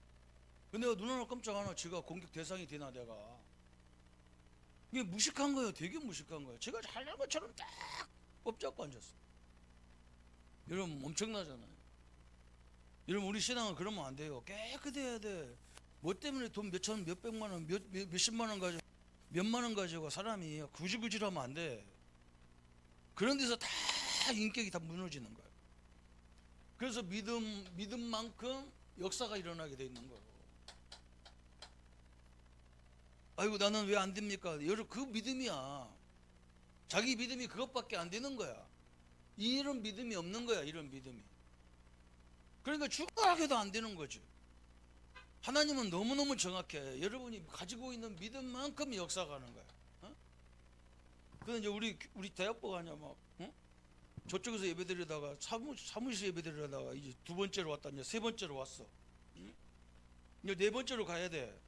근데 내가 눈 하나 깜짝 안 하고 지가 공격 대상이 되나 내가. 이게 무식한 거예요. 되게 무식한 거예요. 제가 잘난 것처럼 딱 엎잡고 앉았어. 여러분 엄청나잖아요. 여러분 우리 신앙은 그러면 안 돼요. 깨끗해야 돼. 뭐 때문에 돈 몇천 몇백만 원 몇십만 원 가지고 몇만 원 가지고 사람이 구질구질하면 안 돼. 그런 데서 다 인격이 다 무너지는 거예요. 그래서 믿음만큼 역사가 일어나게 돼 있는 거예요. 아이고 나는 왜 안 됩니까? 여러분 그 믿음이야. 자기 믿음이 그것밖에 안 되는 거야. 이런 믿음이 없는 거야. 이런 믿음이. 그러니까 죽어라게도 안 되는 거지. 하나님은 너무너무 정확해. 여러분이 가지고 있는 믿음만큼 역사가 하는 거야. 그래서 이제 우리 대학부 가냐 막 저쪽에서 예배드리다가 사무실 예배드리다가 이제 두 번째로 왔다. 이제 세 번째로 왔어. 이제 네 번째로 가야 돼.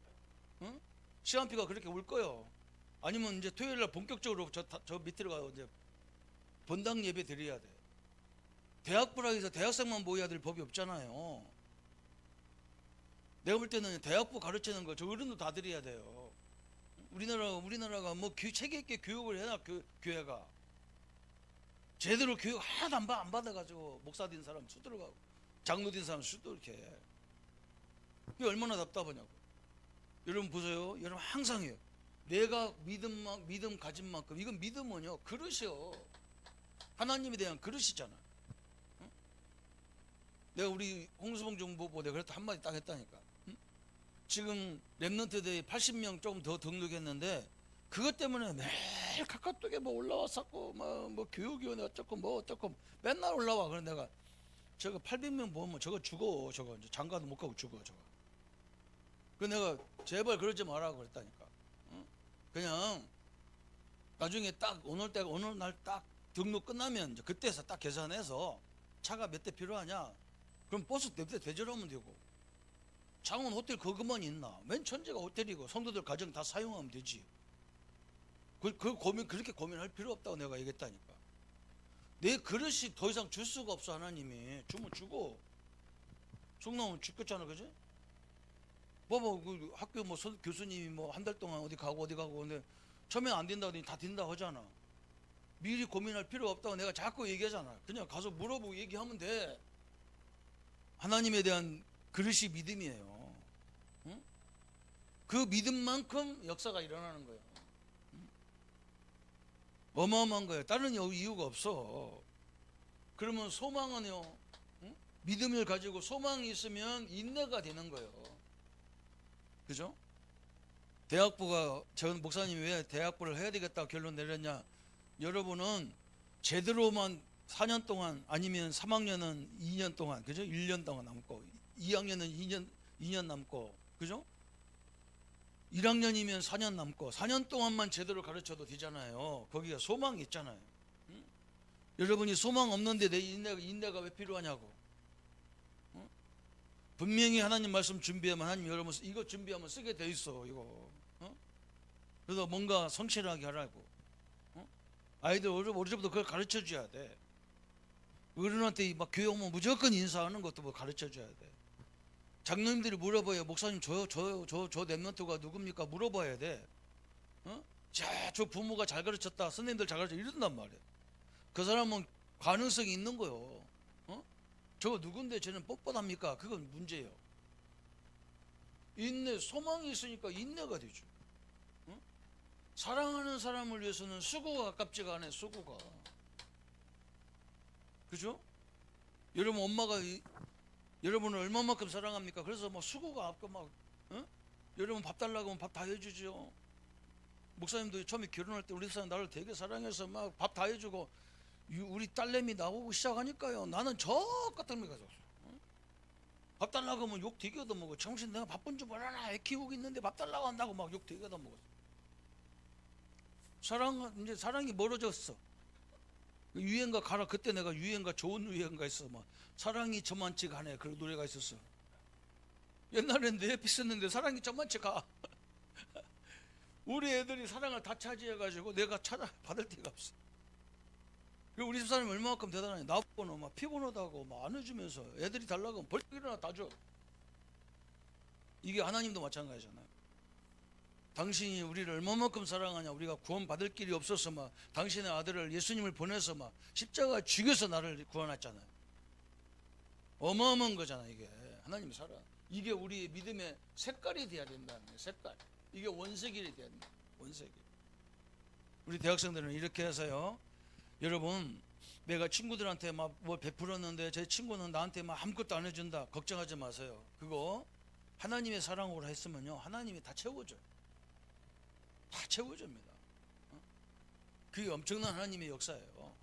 시간표가 그렇게 올 거요. 아니면 이제 토요일 날 본격적으로 저 밑으로 가서 이제 본당 예배 드려야 돼. 대학부라 해서 대학생만 모여야 될 법이 없잖아요. 내가 볼 때는 대학부 가르치는 거 저 어른도 다 드려야 돼요. 우리나라가 뭐 체계 있게 교육을 해놔. 교회가 제대로 교육 하나도 안 받아가지고 목사 된 사람 수들어가고 장로 된 사람 수들게. 이게 얼마나 답답하냐고. 여러분 보세요. 여러분 항상 해요. 내가 믿음 가진 만큼. 이건 믿음은요 그릇이요. 하나님에 대한 그릇이잖아. 응? 내가 우리 홍수봉 정보부 내가 그래도 한마디 딱 했다니까. 응? 지금 랩넌트 대회 80명 조금 더 등록했는데 그것 때문에 매일 카카오톡에 뭐 올라왔었고 뭐 교육위원회 어쩌고 뭐 어쩌고 맨날 올라와. 그래 내가 저거 800명 모으면 저거 죽어. 저거 이제 장가도 못 가고 죽어 저거. 그 내가 제발 그러지 말라고 그랬다니까. 응? 그냥 나중에 딱 오늘 날 딱 등록 끝나면 이제 그때서 딱 계산해서 차가 몇 대 필요하냐? 그럼 버스 몇 대 대절하면 되고. 장원 호텔 그것만 있나? 맨 천재가 호텔이고 성도들 가정 다 사용하면 되지. 그 고민 그렇게 고민할 필요 없다고 내가 얘기했다니까. 내 그릇이 더 이상 줄 수가 없어. 하나님이 주면 주고 죽나면 죽겠잖아, 그지? 뭐 그 학교 뭐 교수님이 뭐 한 달 동안 어디 가고 근데 처음에 안 된다고 하더니 다 된다 하잖아. 미리 고민할 필요 없다고 내가 자꾸 얘기하잖아. 그냥 가서 물어보고 얘기하면 돼. 하나님에 대한 그릇이 믿음이에요. 응? 그 믿음만큼 역사가 일어나는 거예요. 응? 어마어마한 거예요. 다른 이유가 없어. 그러면 소망은요, 응? 믿음을 가지고 소망이 있으면 인내가 되는 거예요. 그죠? 대학부가, 전 목사님이 왜 대학부를 해야 되겠다고 결론 내렸냐? 여러분은 제대로만 4년 동안, 아니면 3학년은 2년 동안, 그죠? 1년 동안 남고, 2학년은 2년 남고, 그죠? 1학년이면 4년 남고, 4년 동안만 제대로 가르쳐도 되잖아요. 거기가 소망이 있잖아요. 응? 여러분이 소망 없는데 내 인내가 왜 필요하냐고. 응? 분명히 하나님 말씀 준비하면 하나님 여러분 이거 준비하면 쓰게 돼 있어, 이거. 응? 그래서 뭔가 성실하게 하라고. 응? 아이들 어려서부터 그걸 가르쳐 줘야 돼. 어른한테 막 교회 오면 무조건 인사하는 것도 뭐 가르쳐 줘야 돼. 장로님들이 물어봐요. 목사님 저 랩런트가 누굽니까? 물어봐야 돼. 어? 저 부모가 잘 가르쳤다. 선생님들 잘 가르쳤다. 이런단 말이야. 그 사람은 가능성이 있는 거요. 어? 저 누군데 쟤는 뻣뻣합니까? 그건 문제예요. 인내, 소망이 있으니까 인내가 되죠. 어? 사랑하는 사람을 위해서는 수고가 가깝지가 않아요. 수고가. 그죠? 여러분 엄마가 여러분을 얼마만큼 사랑합니까? 그래서 뭐 수고가 없고 막 여러분 밥 달라고 하면 밥 다 해주죠. 목사님도 처음에 결혼할 때 우리 사람 나를 되게 사랑해서 막 밥 다 해주고 우리 딸내미 나오고 시작하니까요. 나는 저 같은 데 가서 밥 달라고 하면 욕 되게 얻어먹어. 정신 내가 바쁜 줄 몰라라. 애 키우고 있는데 밥 달라고 한다고 막 욕 되게 얻어먹었어. 이제 사랑이 멀어졌어. 유행가 가라. 그때 내가 유행가 좋은 유행가 있어. 막 사랑이 저만치가 하네. 그런 노래가 있었어. 옛날엔 내 옆에 있었는데 사랑이 저만치 가. 우리 애들이 사랑을 다 차지해가지고 내가 받을 데가 없어. 그리고 우리 집사람이 얼마만큼 대단하냐. 나보고는 막 피곤하다고 막 안아주면서 애들이 달라고 하면 벌떡 일어나 다 줘. 이게 하나님도 마찬가지잖아요. 당신이 우리를 얼마만큼 사랑하냐. 우리가 구원 받을 길이 없어서 막 당신의 아들을 예수님을 보내서 막 십자가 죽여서 나를 구원했잖아요. 어마어마한 거잖아. 이게 하나님 사랑. 이게 우리의 믿음의 색깔이 돼야 된다는 거예요. 색깔. 이게 원색이 돼야 된다. 원색이. 우리 대학생들은 이렇게 해서요. 여러분, 내가 친구들한테 막 뭐 베풀었는데 제 친구는 나한테 막 아무것도 안 해준다. 걱정하지 마세요. 그거 하나님의 사랑으로 했으면요, 하나님이 다 채워줘요. 다 채워줍니다. 그게 엄청난 하나님의 역사예요.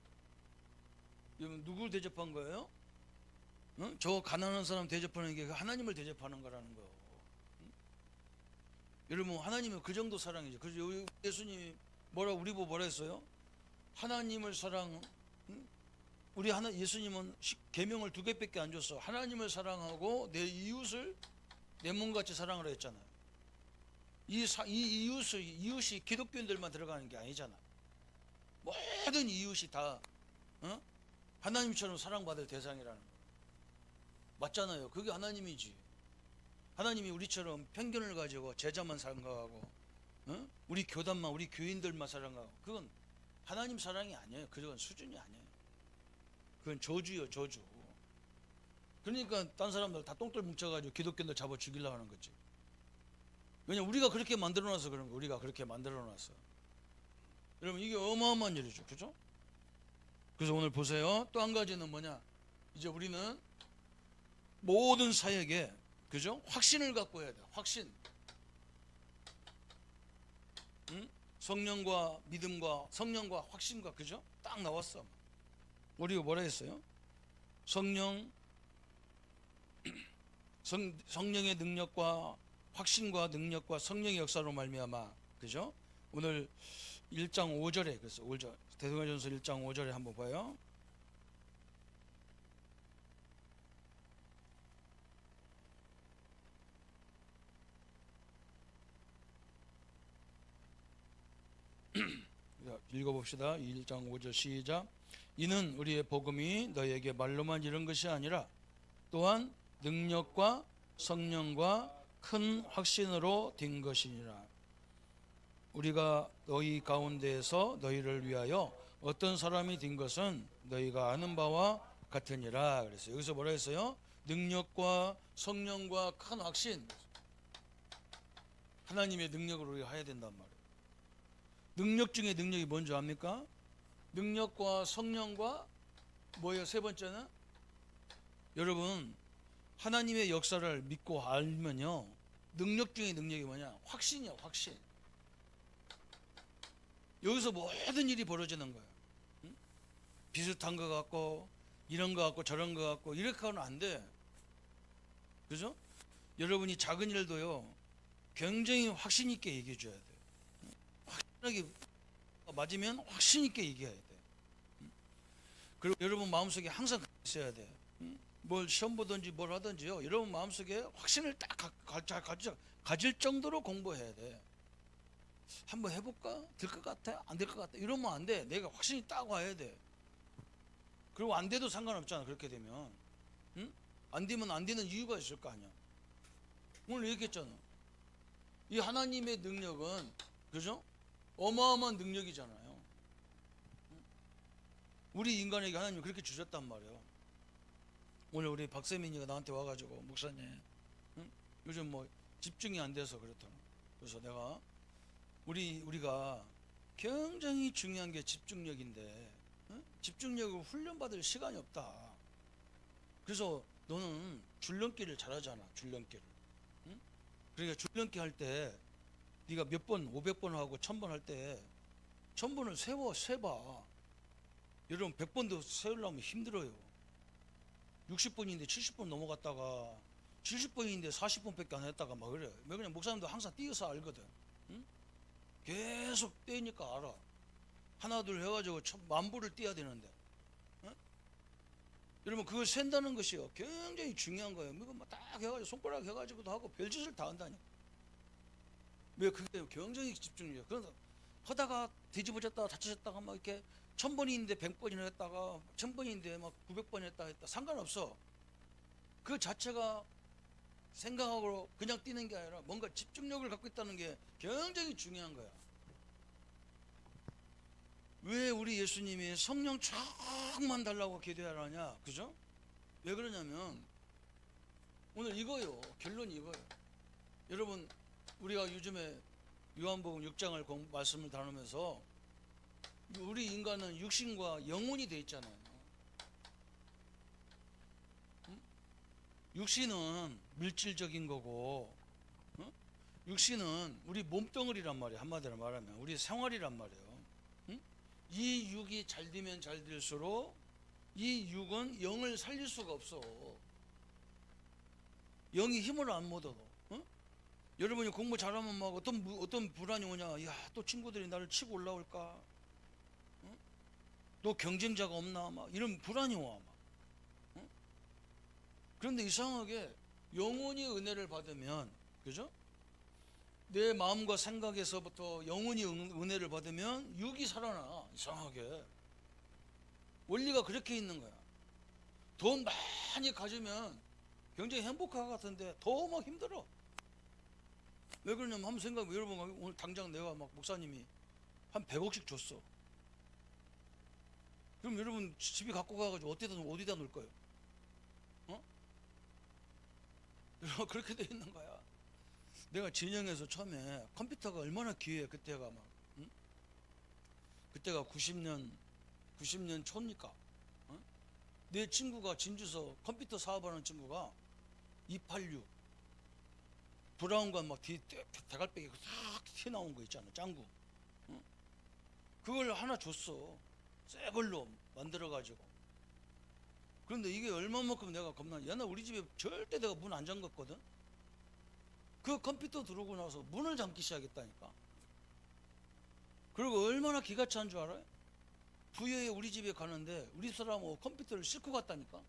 여러분, 누굴 대접한 거예요? 저 가난한 사람 대접하는 게 하나님을 대접하는 거라는 거예요. 여러분, 하나님은 그 정도 사랑이죠. 그래서 예수님이 우리 보고 뭐라 했어요? 하나님을 우리 예수님은 계명을 2개밖에 안 줬어. 하나님을 사랑하고 내 이웃을 내 몸같이 사랑하라 했잖아요. 이 이웃이 기독교인들만 들어가는 게 아니잖아. 모든 이웃이 다 하나님처럼 사랑받을 대상이라는 거 맞잖아요. 그게 하나님이지. 하나님이 우리처럼 편견을 가지고 제자만 생각하고 우리 교단만, 우리 교인들만 사랑하고, 그건 하나님 사랑이 아니에요. 그건 수준이 아니에요. 그건 저주요, 저주. 그러니까 딴 사람들 다 똥들 뭉쳐가지고 기독교인들 잡아 죽이려고 하는 거지. 왜냐면 우리가 그렇게 만들어놔서 그런 거예요. 우리가 그렇게 만들어놔서. 여러분, 이게 어마어마한 일이죠. 그죠? 그래서 오늘 보세요. 또 한 가지는 뭐냐. 이제 우리는 모든 사역에, 그죠? 확신을 갖고 해야 돼. 확신. 성령과 믿음과 성령과 확신과, 그죠? 딱 나왔어. 우리가 뭐라 했어요? 성령의 능력과 확신과 능력과 성령의 역사로 말미암아, 그죠? 오늘 1장 5절에, 그래서 데살로니가전서 1장 5절에 한번 봐요. 읽어봅시다. 1장 5절 시작. 이는 우리의 복음이 너에게 말로만 이른 것이 아니라 또한 능력과 성령과 큰 확신으로 된 것이니라. 우리가 너희 가운데에서 너희를 위하여 어떤 사람이 된 것은 너희가 아는 바와 같으니라. 그래서 여기서 뭐라 했어요? 능력과 성령과 큰 확신. 하나님의 능력을 우리가 해야 된단 말이에요. 능력 중에 능력이 뭔지 압니까? 능력과 성령과 뭐예요? 세 번째는 여러분 하나님의 역사를 믿고 알면요, 능력 중에 능력이 뭐냐? 확신이야, 확신. 여기서 모든 일이 벌어지는 거예요. 응? 비슷한 것 같고 이런 것 같고 저런 것 같고 이렇게 하면 안 돼. 그죠? 여러분이 작은 일도요 굉장히 확신 있게 얘기해 줘야 돼. 확실하게 맞으면 확신 있게 얘기해야 돼. 그리고 여러분 마음속에 항상 있어야 돼. 뭘 시험 보든지 뭘 하든지요, 여러분 마음속에 확신을 딱 가질 정도로 공부해야 돼. 한번 해볼까? 될 것 같아? 안 될 것 같아? 이러면 안 돼. 내가 확신이 딱 와야 돼. 그리고 안 돼도 상관없잖아. 그렇게 되면 응? 안 되면 안 되는 이유가 있을 거 아니야. 오늘 얘기했잖아. 이 하나님의 능력은, 그죠? 어마어마한 능력이잖아요. 우리 인간에게 하나님이 그렇게 주셨단 말이에요. 오늘 우리 박세민이가 나한테 와가지고 목사님, 응? 요즘 뭐 집중이 안 돼서 그렇다고. 그래서 내가 우리가 굉장히 중요한 게 집중력인데, 응? 집중력을 훈련받을 시간이 없다. 그래서 너는 줄넘기를 잘하잖아. 줄넘기를. 응? 그러니까 줄넘기 할 때 네가 몇 번, 500번 하고 1000번 할 때 1000번을 세봐. 여러분 100번도 세우려면 힘들어요. 60번인데 70번 넘어갔다가 70번인데 40번밖에 안 했다가 막 그래. 왜 그냥 목사님도 항상 뛰어서 알거든. 응? 계속 뛰니까 알아. 하나 둘 해가지고 10,000,000步를 뛰어야 되는데, 응? 여러분 그걸 센다는 것이요 굉장히 중요한 거예요. 이거 막 딱 해가지고 손가락 해가지고도 하고 별짓을 다 한다니까. 왜? 그게 굉장히 집중력이에요. 그래서 하다가 뒤집어졌다가 다쳐졌다가 막 이렇게 1000번인데 100번이나 했다가 1000번인데 막 900번 했다 상관없어. 그 자체가 생각하고 그냥 뛰는 게 아니라 뭔가 집중력을 갖고 있다는 게 굉장히 중요한 거야. 왜 우리 예수님이 성령 쫙만 달라고 기도하라냐? 그죠? 왜 그러냐면 오늘 이거요. 결론이 이거예요. 여러분 우리가 요즘에 요한복음 6장을 말씀을 다루면서 우리 인간은 육신과 영혼이 돼 있잖아요. 응? 육신은 물질적인 거고, 응? 육신은 우리 몸덩어리란 말이에요. 한마디로 말하면 우리 생활이란 말이에요. 응? 이 육이 잘 되면 잘 될수록 이 육은 영을 살릴 수가 없어. 영이 힘을 안 얻어. 응? 여러분이 공부 잘하면 막 어떤 불안이 오냐? 야, 또 친구들이 나를 치고 올라올까? 응? 또 경쟁자가 없나? 막 이런 불안이 와. 막. 응? 그런데 이상하게 영혼이 은혜를 받으면, 그죠? 내 마음과 생각에서부터 영혼이 은혜를 받으면 육이 살아나. 이상하게 원리가 그렇게 있는 거야. 돈 많이 가지면 굉장히 행복할 것 같은데 더 막 힘들어. 왜 그러냐면 한번 생각해. 여러분 오늘 당장 내가 막 목사님이 한 100억씩 줬어. 그럼 여러분 집에 갖고 가가지고 어디다 놓을 거예요? 어? 여러분 그렇게 돼 있는 거야. 내가 진영에서 처음에 컴퓨터가 얼마나 귀해. 그때가 막, 응? 그때가 90년 초입니까? 어? 내 친구가 진주서 컴퓨터 사업하는 친구가 286 브라운관 막 대갈배기 싹 튀어나온 거 있잖아. 짱구. 응? 그걸 하나 줬어. 새 걸로 만들어가지고. 그런데 이게 얼마만큼 내가 겁나. 옛날 우리 집에 절대 내가 문 안 잠갔거든. 그 컴퓨터 들어오고 나서 문을 잠기 시작했다니까. 그리고 얼마나 기가 찬 줄 알아요? 부여에 우리 집에 가는데 우리 사람은 컴퓨터를 싣고 갔다니까.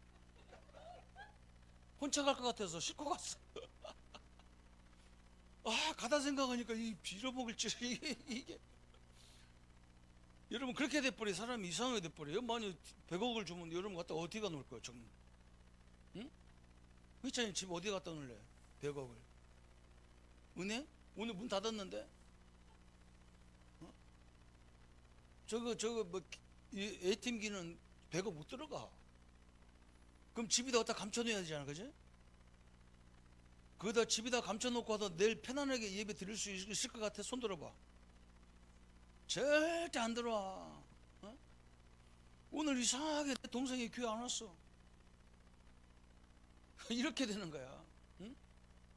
혼자 갈 것 같아서 싣고 갔어. 가다 생각하니까 이 빌어먹을 줄 이게 여러분 그렇게 돼버려. 사람이 이상하게 돼버려요. 만약 100억을 주면 여러분 갖다 어디가 놓을 거예요? 정말. 응? 그렇잖아요. 집 어디 갖다 놓을래? 100억을. 은행? 오늘 문 닫았는데? 어? 저거 뭐 ATM기는 100억 못 들어가. 그럼 집에다 갖다 감춰놔야 되잖아, 그지? 거기다 집에다 감춰놓고 하다 내일 편안하게 예배 드릴 수 있을 것 같아? 손 들어봐. 절대 안 들어와. 어? 오늘 이상하게 내 동생이 교회 안 왔어. 이렇게 되는 거야. 응?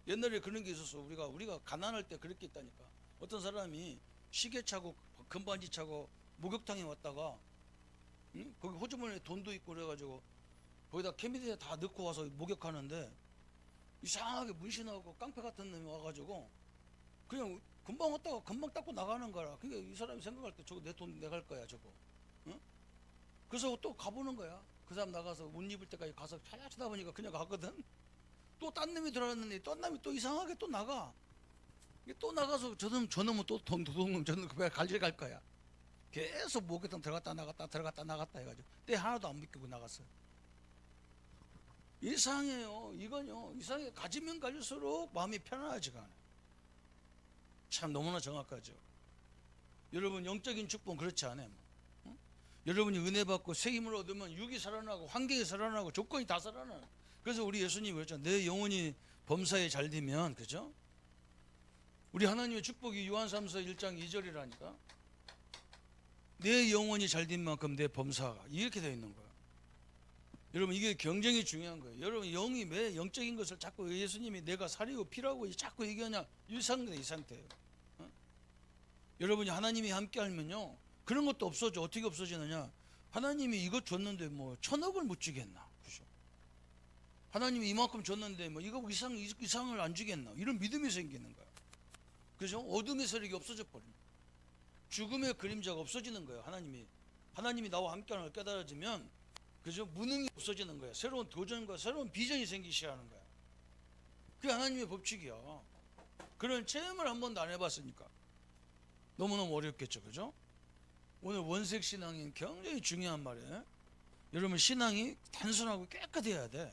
옛날에 그런 게 있었어. 우리가 가난할 때 그렇게 있다니까. 어떤 사람이 시계 차고 금반지 차고 목욕탕에 왔다가, 응? 거기 호주머니에 돈도 있고 그래가지고 거기다 캐미디에 다 넣고 와서 목욕하는데 이상하게 문신하고 깡패 같은 놈이 와가지고 그냥 금방 왔다가 금방 닦고 나가는 거라. 그러니까 이 사람이 생각할 때 저거 내 돈 내갈 거야 저거. 응? 그래서 또 가보는 거야. 그 사람 나가서 옷 입을 때까지 가서 찾아다 보니까 그냥 가거든. 또 딴 놈이 들어왔는데 또 놈이 또 이상하게 또 나가. 또 나가서 저놈은 또 도둑놈 저놈 그 갈질 갈 거야. 계속 목욕탕 들어갔다 나갔다 해가지고 때 하나도 안 비키고 나갔어요. 이상해요. 이건요, 이상해. 가지면 가질수록 마음이 편안하지가 않아요. 참 너무나 정확하죠. 여러분 영적인 축복은 그렇지 않아요. 응? 여러분이 은혜 받고 새 힘을 얻으면 육이 살아나고 환경이 살아나고 조건이 다 살아나요. 그래서 우리 예수님이 그랬죠. 내 영혼이 범사에 잘 되면, 그죠? 우리 하나님의 축복이 요한삼서 1장 2절이라니까. 내 영혼이 잘 된 만큼 내 범사가 이렇게 되어 있는 거예요. 여러분 이게 경쟁이 중요한 거예요. 여러분 영이 왜 영적인 것을 자꾸 예수님이 내가 살이고 피라고 자꾸 얘기하냐. 이 상태예요. 어? 여러분이 하나님이 함께 하면요 그런 것도 없어져. 어떻게 없어지느냐. 하나님이 이것 줬는데 뭐 1000억을 못 주겠나. 그죠? 하나님이 이만큼 줬는데 뭐 이거 이상을 안 주겠나. 이런 믿음이 생기는 거야. 그죠? 어둠의 세력이 없어져 버립니다. 죽음의 그림자가 없어지는 거예요. 하나님이 나와 함께하는 걸 깨달아지면, 그죠? 무능이 없어지는 거예요. 새로운 도전과 새로운 비전이 생기기 시작하는 거예요. 그게 하나님의 법칙이야. 그런 체험을 한 번도 안 해봤으니까 너무너무 어렵겠죠, 그죠? 오늘 원색 신앙이 굉장히 중요한 말이에요. 여러분 신앙이 단순하고 깨끗해야 돼.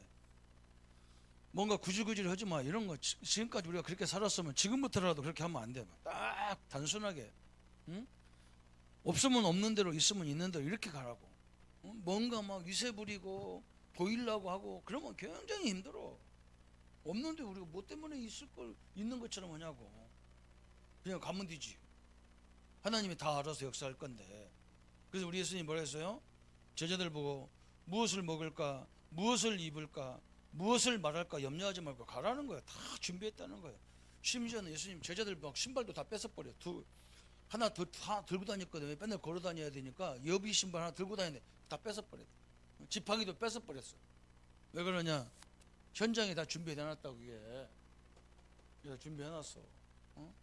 뭔가 구질구질 하지 마. 이런 거 지금까지 우리가 그렇게 살았으면 지금부터라도 그렇게 하면 안 돼. 딱 단순하게. 응? 없으면 없는 대로 있으면 있는 대로 이렇게 가라고. 응? 뭔가 막 위세 부리고 보이려고 하고 그러면 굉장히 힘들어. 없는데 우리가 뭐 때문에 있는 것처럼 하냐고. 그냥 가면 되지. 하나님이 다 알아서 역사할 건데. 그래서 우리 예수님이 뭐라 했어요? 제자들 보고 무엇을 먹을까, 무엇을 입을까, 무엇을 말할까 염려하지 말고 가라는 거예요. 다 준비했다는 거예요. 심지어는 예수님 제자들 막 신발도 다 뺏어버려. 하나 더 다 들고 다녔거든요. 맨날 걸어 다녀야 되니까 여비 신발 하나 들고 다니는데 다 뺏어버렸어. 지팡이도 뺏어버렸어. 왜 그러냐? 현장에 다 준비해놨다고. 이게 준비해놨어. 어?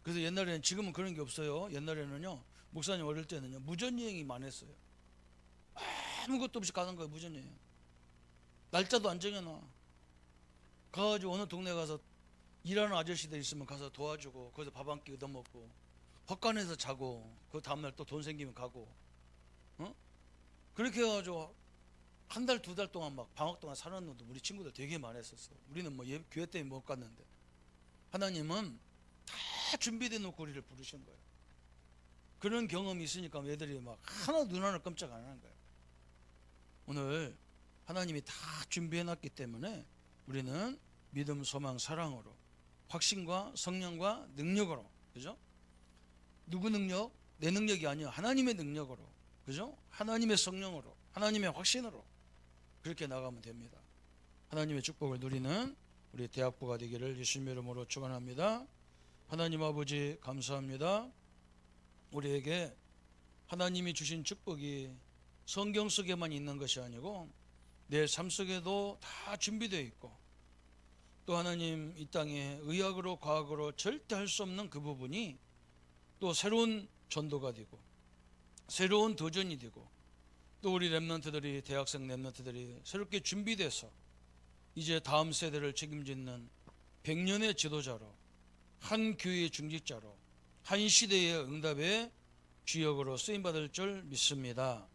그래서 옛날에는, 지금은 그런 게 없어요. 옛날에는요 목사님 어릴 때는요 무전여행이 많았어요. 아무것도 없이 가는 거예요. 무전여행. 날짜도 안 정해놔. 가가지고 어느 동네 가서 일하는 아저씨들 있으면 가서 도와주고 거기서 밥 한 끼 얻어먹고 헛간에서 자고 그 다음날 또 돈 생기면 가고. 어? 그렇게 해가지고 한 달, 2달 동안 막 방학 동안 사는 놈도 우리 친구들 되게 많았었어. 우리는 뭐 교회 때문에 못 갔는데 하나님은 다 준비돼 놓고 우리를 부르신 거예요. 그런 경험이 있으니까 애들이 막 하나 눈 하나 깜짝 안 하는 거예요. 오늘 하나님이 다 준비해 놨기 때문에 우리는 믿음, 소망, 사랑으로, 확신과 성령과 능력으로, 그죠? 누구 능력? 내 능력이 아니야. 하나님의 능력으로, 그죠? 하나님의 성령으로, 하나님의 확신으로 그렇게 나가면 됩니다. 하나님의 축복을 누리는 우리 대학부가 되기를 예수님의 이름으로 축원합니다. 하나님 아버지 감사합니다. 우리에게 하나님이 주신 축복이 성경 속에만 있는 것이 아니고 내 삶 속에도 다 준비되어 있고, 또 하나님 이 땅에 의학으로 과학으로 절대 할 수 없는 그 부분이 또 새로운 전도가 되고 새로운 도전이 되고, 또 우리 렘넌트들이, 대학생 렘넌트들이 새롭게 준비돼서 이제 다음 세대를 책임짓는 100년의 지도자로, 한 교회의 중직자로, 한 시대의 응답의 주역으로 쓰임 받을 줄 믿습니다.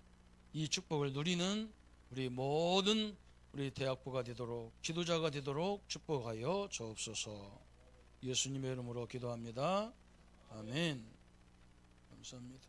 이 축복을 누리는 우리 모든 우리 대학부가 되도록, 지도자가 되도록 축복하여 주옵소서. 예수님의 이름으로 기도합니다. 아멘. 감사합니다.